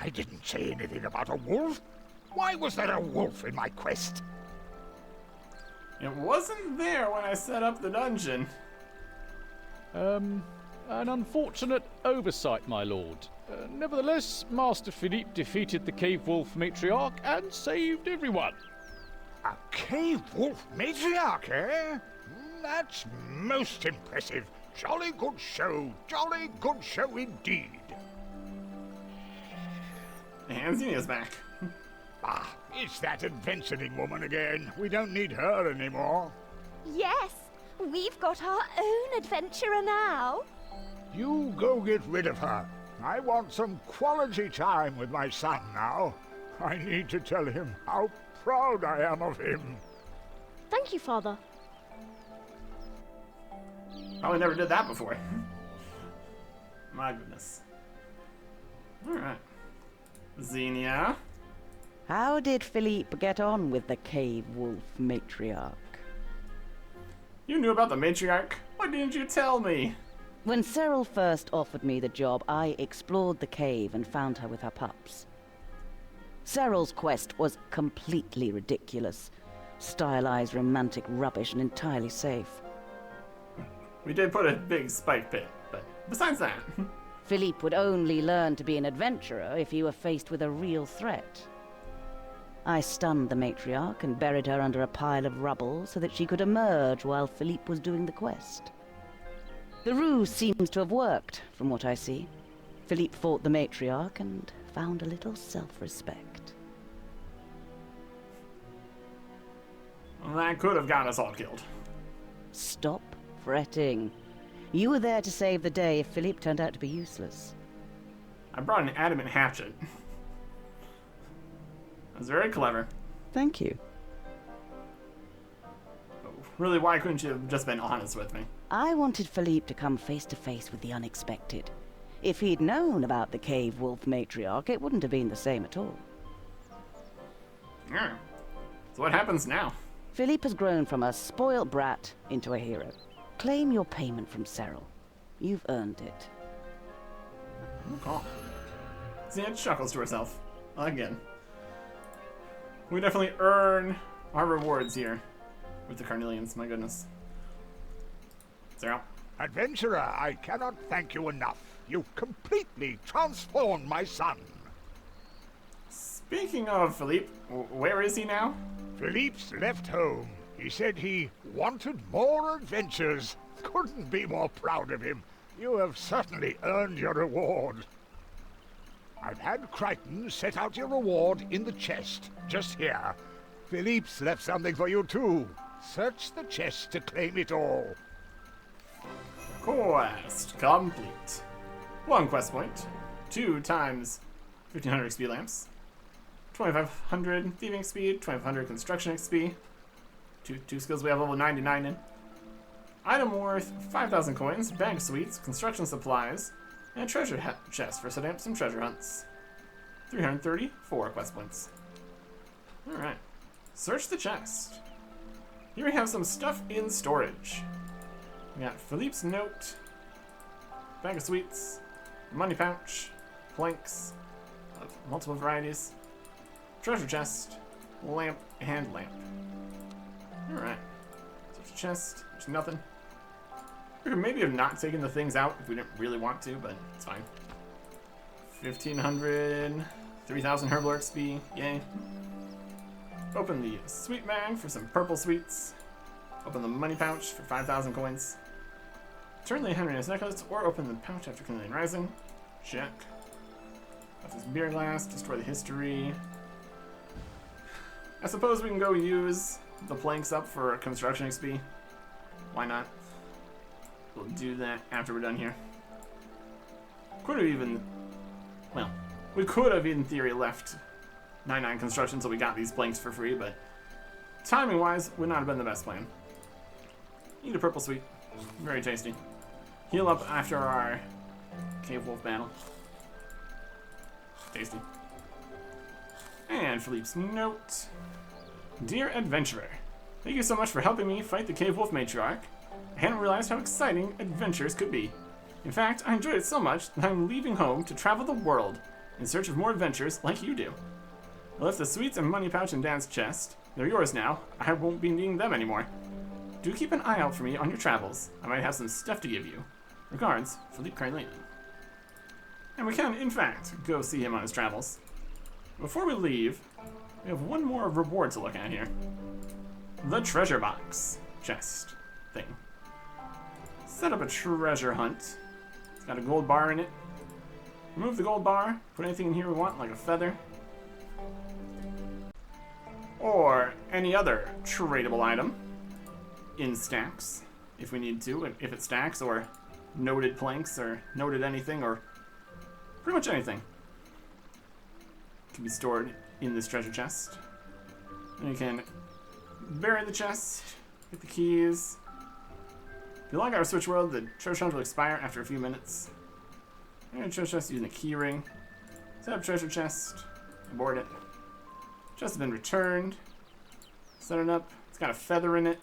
I didn't say anything about a wolf. Why was there a wolf in my quest? It wasn't there when I set up the dungeon. An unfortunate oversight, my lord. Nevertheless, Master Philippe defeated the cave wolf matriarch and saved everyone. A cave wolf matriarch, eh? That's most impressive. Jolly good show indeed. And Xenia's back. Ah, it's that adventuring woman again. We don't need her anymore. Yes, we've got our own adventurer now. You go get rid of her. I want some quality time with my son now. I need to tell him how proud I am of him. Thank you, Father. Probably never did that before. My goodness. Alright. Xenia. How did Philippe get on with the cave wolf matriarch? You knew about the matriarch? Why didn't you tell me? When Cyril first offered me the job, I explored the cave and found her with her pups. Cyril's quest was completely ridiculous. Stylized romantic rubbish and entirely safe. We did put a big spike pit, but besides that... Philippe would only learn to be an adventurer if he were faced with a real threat. I stunned the matriarch and buried her under a pile of rubble so that she could emerge while Philippe was doing the quest. The ruse seems to have worked, from what I see. Philippe fought the matriarch and found a little self-respect. Well, that could have got us all killed. Stop fretting. You were there to save the day if Philippe turned out to be useless. I brought an adamant hatchet. That was very clever. Thank you. Really, why couldn't you have just been honest with me? I wanted Philippe to come face to face with the unexpected. If he'd known about the cave wolf matriarch, it wouldn't have been the same at all. Yeah. So what happens now? Philippe has grown from a spoilt brat into a hero. Claim your payment from Cyril. You've earned it. Okay. Xenia chuckles to herself. Again. We definitely earn our rewards here with the Carnelians, my goodness. Zero. Adventurer, I cannot thank you enough. You've completely transformed my son. Speaking of Philippe, where is he now? Philippe's left home. He said he wanted more adventures. Couldn't be more proud of him. You have certainly earned your reward. I've had Crichton set out your reward in the chest, just here. Philippe's left something for you too. Search the chest to claim it all. Quest complete. 1 quest point. 2 times 1500 XP lamps. 2500 thieving speed. 2500 construction XP. Two skills we have level 99 in. Item worth 5,000 coins, bag of sweets, construction supplies, and a treasure chest for setting up some treasure hunts. 334 quest points. Alright. Search the chest. Here we have some stuff in storage. We got Philippe's note, bag of sweets, money pouch, planks of multiple varieties, treasure chest, lamp, and lamp. Alright. Search the chest. There's nothing. We could maybe have not taken the things out if we didn't really want to, but it's fine. 1,500, 3,000 herbal XP, yay. Open the sweet bag for some purple sweets. Open the money pouch for 5,000 coins. Turn the Henriette's necklace, or open the pouch after Carnelian Rising. Check. Got this beer glass, destroy the history. I suppose we can go use the planks up for construction XP. Why not? We'll do that after we're done here. Could have even... Well, we could have in theory left 99 construction until we got these planks for free, but timing-wise, would not have been the best plan. Eat a purple sweet. Very tasty. Heal up after our cave wolf battle. Tasty. And Philippe's note. Dear adventurer, thank you so much for helping me fight the cave wolf matriarch. I hadn't realized how exciting adventures could be. In fact, I enjoyed it so much that I'm leaving home to travel the world in search of more adventures like you do. I left the sweets and money pouch in Dan's chest. They're yours now. I won't be needing them anymore. Do keep an eye out for me on your travels. I might have some stuff to give you. Regards, Philippe Carlin. And we can, in fact, go see him on his travels. Before we leave, we have one more reward to look at here. The treasure box chest thing. Set up a treasure hunt. It's got a gold bar in it. Remove the gold bar, put anything in here we want, like a feather. Or any other tradable item in stacks, if we need to, if it stacks, or noted planks, or noted anything, or pretty much anything can be stored in this treasure chest. And you can bury the chest, get the keys. If you log out of Switch World, the treasure hunt will expire after a few minutes. And treasure chest using the key ring. Set up treasure chest, abort it. Chest has been returned. Set it up. It's got a feather in it.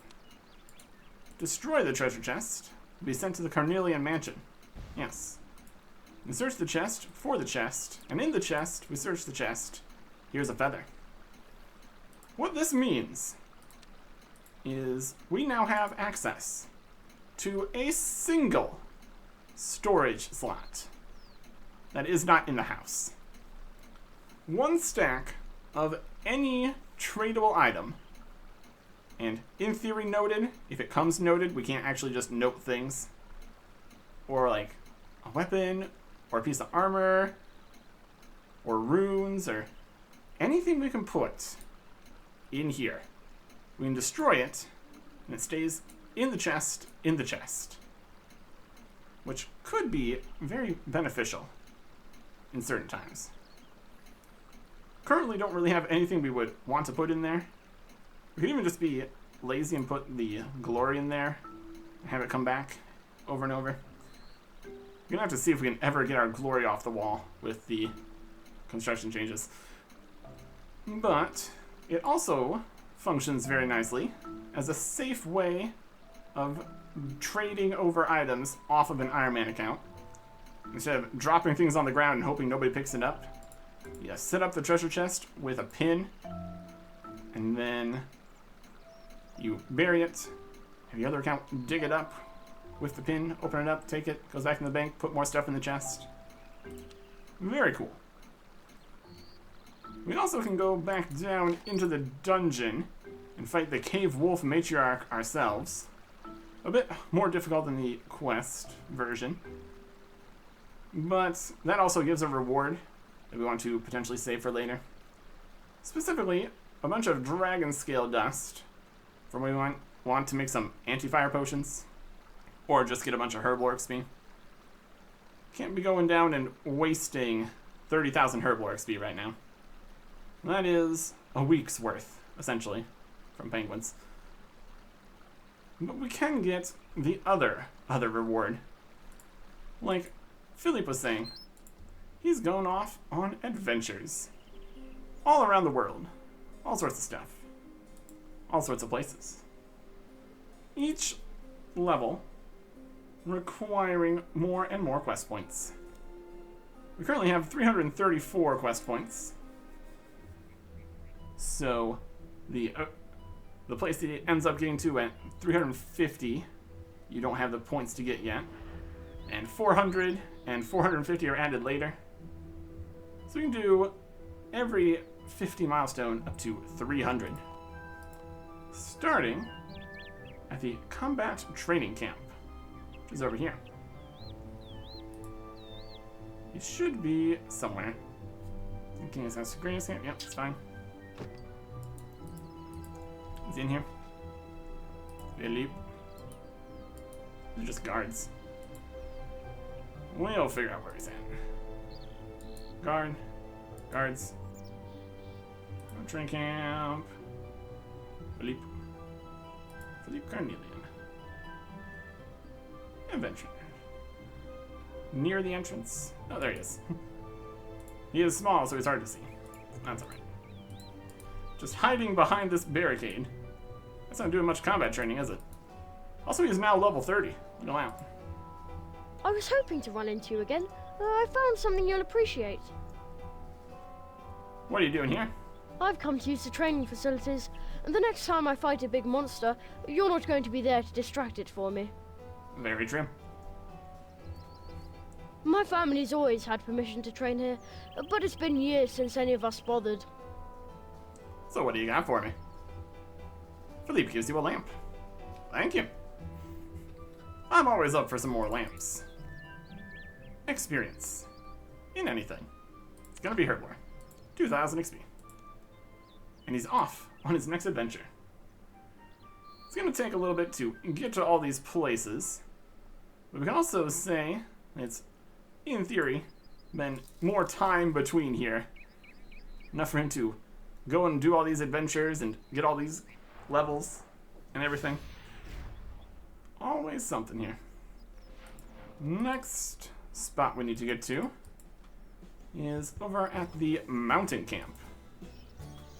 Destroy the treasure chest. Be sent to the Carnelian Mansion. Yes. We search the chest for the chest, and in the chest, we search the chest. Here's a feather. What this means is we now have access to a single storage slot that is not in the house. One stack of any tradable item, and in theory noted. If it comes noted, we can't actually just note things, or like a weapon, or a piece of armor, or runes, or anything we can put in here. We can destroy it, and it stays in the chest, which could be very beneficial in certain times. Currently don't really have anything we would want to put in there. We could even just be lazy and put the glory in there and have it come back over and over. We're gonna have to see if we can ever get our glory off the wall with the construction changes. But it also functions very nicely as a safe way of trading over items off of an Ironman account. Instead of dropping things on the ground and hoping nobody picks it up, you set up the treasure chest with a pin, and then you bury it, have the other account dig it up with the pin, open it up, take it, goes back in the bank, put more stuff in the chest. Very cool. We also can go back down into the dungeon and fight the Cave Wolf Matriarch ourselves. A bit more difficult than the quest version, but that also gives a reward that we want to potentially save for later. Specifically, a bunch of dragon scale dust from when we want to make some anti-fire potions, or just get a bunch of herbal XP. Can't be going down and wasting 30,000 herbal XP right now. That is a week's worth, essentially, from penguins. But we can get the other reward. Like Philippe was saying, he's going off on adventures. All around the world. All sorts of stuff. All sorts of places. Each level requiring more and more quest points. We currently have 334 quest points. So the place that it ends up getting to at 350 you don't have the points to get yet. And 400 and 450 are added later. So we can do every 50 milestone up to 300. Starting at the combat training camp, which is over here. It should be somewhere. Okay, is that Sagra's here? Yep, it's fine. He's in here. Philippe. They're just guards. We'll figure out where he's at. Guards. Training camp. Philippe Carnelian. Adventure. Near the entrance. Oh, there he is. He is small, so he's hard to see. That's alright. Just hiding behind this barricade. That's not doing much combat training, is it? Also, he's now level 30. Look at that. I was hoping to run into you again. I found something you'll appreciate. What are you doing here? I've come to use the training facilities, and the next time I fight a big monster, you're not going to be there to distract it for me. Very true. My family's always had permission to train here, but it's been years since any of us bothered. So what do you got for me? Philippe gives you a lamp. Thank you. I'm always up for some more lamps. Experience. In anything. It's gonna be Herblore. 2,000 XP. And he's off on his next adventure. It's gonna take a little bit to get to all these places. But we can also say it's, in theory, been more time between here. Enough for him to go and do all these adventures and get all these levels and everything. Always something here. Next spot we need to get to is over at the mountain camp.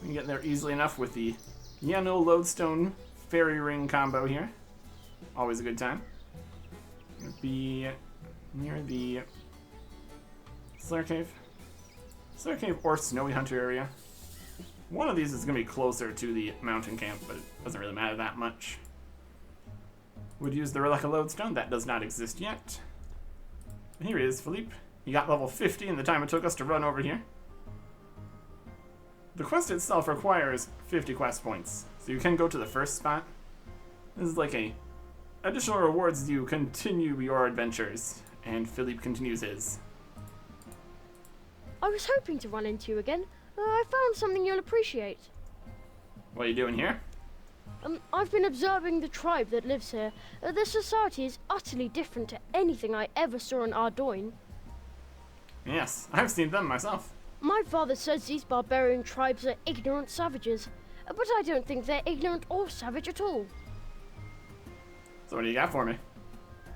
We can get there easily enough with the Yano Lodestone Fairy Ring combo here. Always a good time. It'll be near the Slayer Cave or Snowy Hunter area. One of these is going to be closer to the mountain camp, but it doesn't really matter that much. Would use the Relica Lodestone. That does not exist yet. Here he is, Philippe. He got level 50 in the time it took us to run over here. The quest itself requires 50 quest points, so you can go to the first spot. This is like a additional rewards as you continue your adventures, and Philippe continues his. I was hoping to run into you again. I found something you'll appreciate. What are you doing here? I've been observing the tribe that lives here. Their society is utterly different to anything I ever saw in Ardoin. Yes, I've seen them myself. My father says these barbarian tribes are ignorant savages, but I don't think they're ignorant or savage at all. So what do you got for me?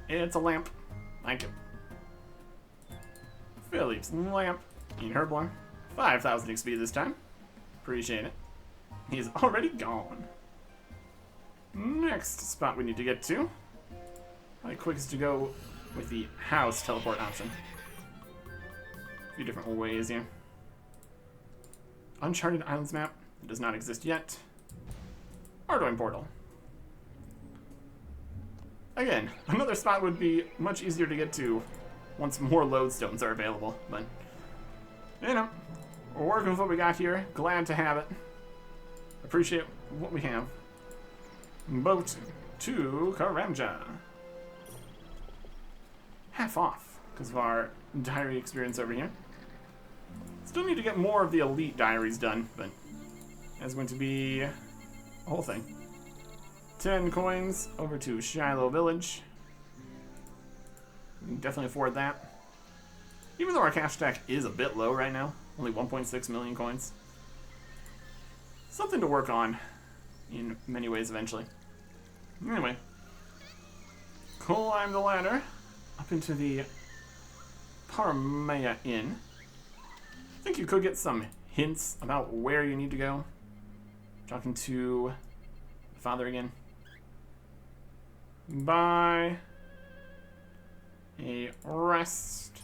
It's a lamp. Thank you. Philippe's lamp. In Herblore. 5,000 XP this time. Appreciate it. He's already gone. Next spot we need to get to. Probably quickest to go with the house teleport option. A few different ways here. Uncharted Islands map. It does not exist yet. Ardoin portal. Again, another spot would be much easier to get to once more lodestones are available, but you know, we're working with what we got here. Glad to have it. Appreciate what we have. Boat to Karamja. Half off because of our diary experience over here. Still need to get more of the elite diaries done, but that's going to be a whole thing. 10 coins over to Shiloh Village. We can definitely afford that. Even though our cash stack is a bit low right now, only 1.6 million coins. Something to work on in many ways eventually. Anyway, climb the ladder up into the Paramea Inn. I think you could get some hints about where you need to go. Talking to the father again. Buy a rest.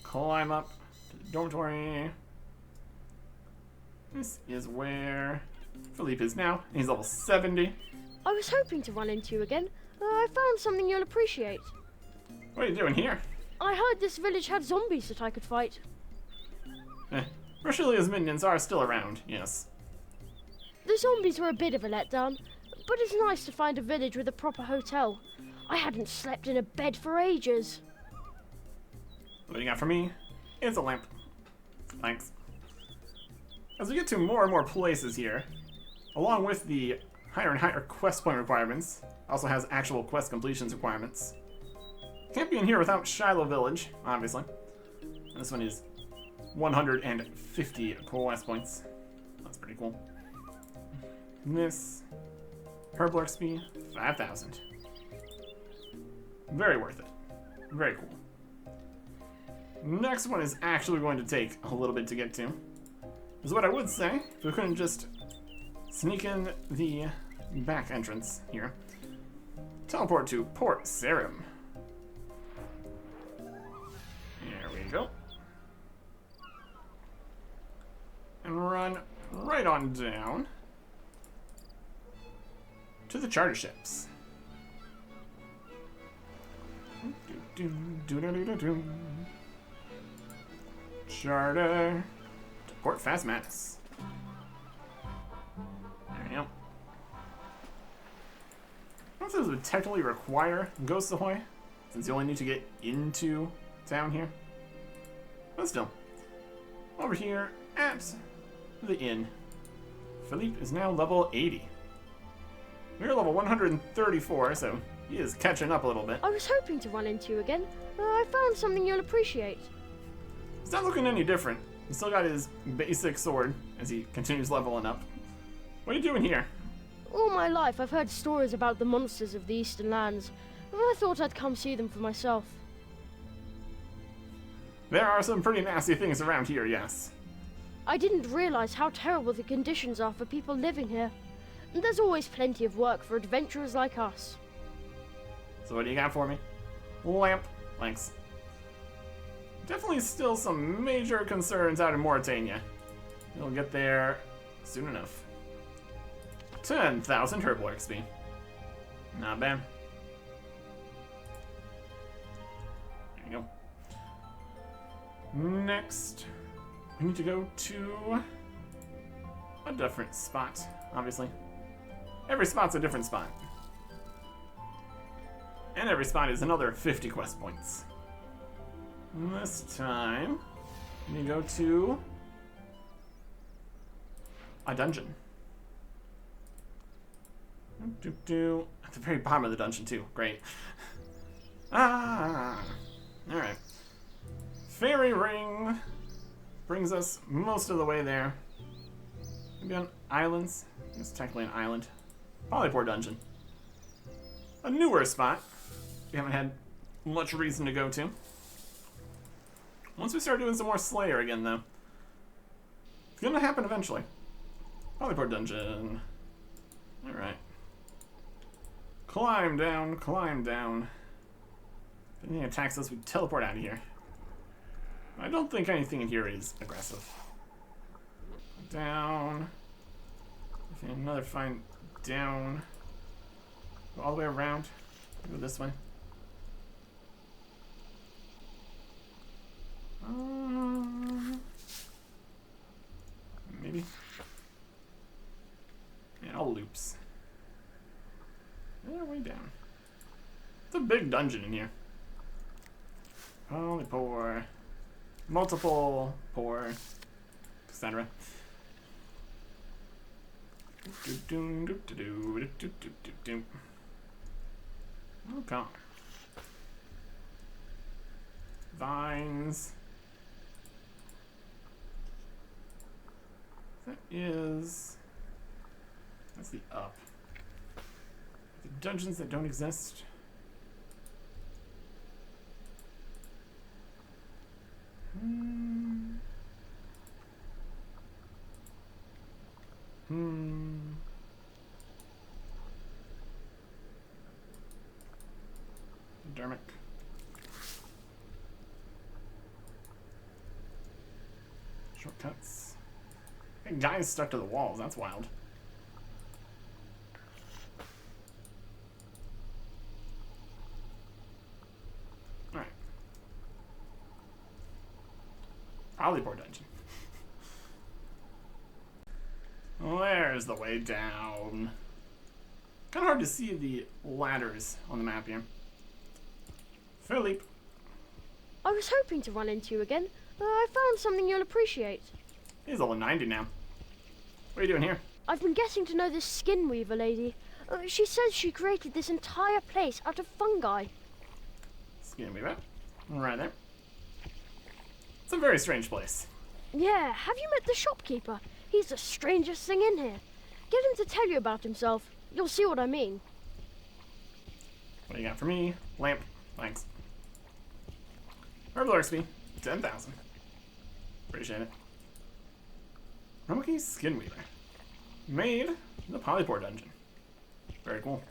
Climb up to the dormitory. This is where Philippe is now. He's level 70. I was hoping to run into you again. I found something you'll appreciate. What are you doing here? I heard this village had zombies that I could fight. Roshilia's minions are still around, yes. The zombies were a bit of a letdown, but it's nice to find a village with a proper hotel. I hadn't slept in a bed for ages. What you got for me? It's a lamp. Thanks. As we get to more and more places here, along with the higher and higher quest point requirements, also has actual quest completions requirements. Can't be in here without Shiloh Village, obviously. This one is 150 quest points. That's pretty cool. This Herbal XP, 5,000. Very worth it. Very cool. Next one is actually going to take a little bit to get to. Is what I would say if we couldn't just sneak in the back entrance here. Teleport to Port Sarum. There we go. And run right on down to the charter ships. Charter to Port Phasmatis. There we go. I don't know if this would technically require Ghost Ahoy, since you only need to get into town here. But still. Over here at the inn. Philippe is now level 80. We're level 134, so he is catching up a little bit. I was hoping to run into you again. I found something you'll appreciate. He's not looking any different. He's still got his basic sword as he continues leveling up. What are you doing here? All my life I've heard stories about the monsters of the Eastern Lands. I thought I'd come see them for myself. There are some pretty nasty things around here, yes. I didn't realize how terrible the conditions are for people living here. There's always plenty of work for adventurers like us. So what do you got for me? Lamp. Thanks. Definitely still some major concerns out in Mauritania. You'll get there soon enough. 10,000 Herbal XP. Not bad. There you go. Next, we need to go to a different spot, obviously. Every spot's a different spot. And every spot is another 50 quest points. This time, we go to a dungeon. At the very bottom of the dungeon, too. Great. Alright. Fairy Ring brings us most of the way there. Maybe on islands. It's technically an island. Polypore Dungeon. A newer spot we haven't had much reason to go to. Once we start doing some more Slayer again, though. It's gonna happen eventually. Polypore Dungeon. Alright. Climb down, climb down. If anything attacks us, we teleport out of here. I don't think anything in here is aggressive. Down. Another fine down. Go all the way around. Go this way. Maybe. Yeah, all loops. Yeah, way down. It's a big dungeon in here. Only pour. Multiple pour. Etc. Okay. Vines. That's the up. The dungeons that don't exist. Dermic. Shortcuts. Hey, guys stuck to the walls. That's wild. Polypore dungeon. There's the way down. Kind of hard to see the ladders on the map here. Philippe. I was hoping to run into you again. I found something you'll appreciate. He's level 90 now. What are you doing here? I've been getting to know this skin weaver lady. She says she created this entire place out of fungi. Skin weaver. Right there. It's a very strange place. Yeah, have you met the shopkeeper? He's the strangest thing in here. Get him to tell you about himself. You'll see what I mean. What do you got for me? Lamp. Thanks. Herbal XP. 10,000. Appreciate it. Romoki Skin Weaver. Made in the Polypore dungeon. Very cool.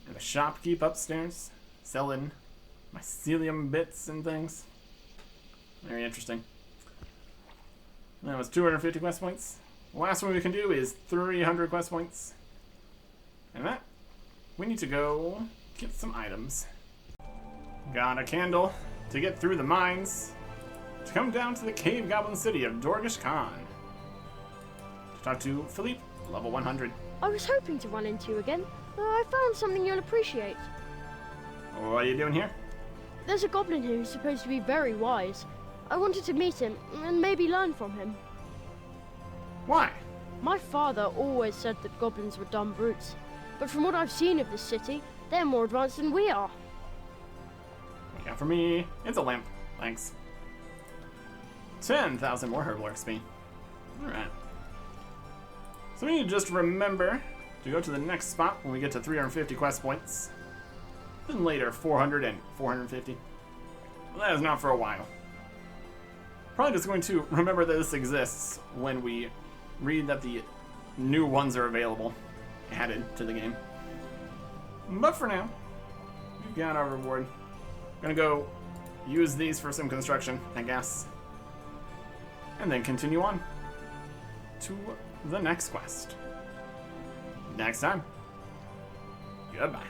And the shopkeep upstairs. Selling mycelium bits and things. Very interesting. That was 250 quest points. The last one we can do is 300 quest points. And that, we need to go get some items. Got a candle to get through the mines to come down to the cave goblin city of Dorgish Khan. To talk to Philippe, level 100. I was hoping to run into you again. I found something you'll appreciate. What are you doing here? There's a goblin here who's supposed to be very wise. I wanted to meet him and maybe learn from him. Why? My father always said that goblins were dumb brutes. But from what I've seen of this city, they're more advanced than we are. Yeah, for me, it's a lamp. Thanks. 10,000 more herbal XP. Alright. So we need to just remember to go to the next spot when we get to 350 quest points. Then later, 400 and 450. Well, that is not for a while. Probably just going to remember that this exists when we read that the new ones are available, added to the game. But for now, we've got our reward. Gonna go use these for some construction, I guess. And then continue on to the next quest. Next time. Goodbye.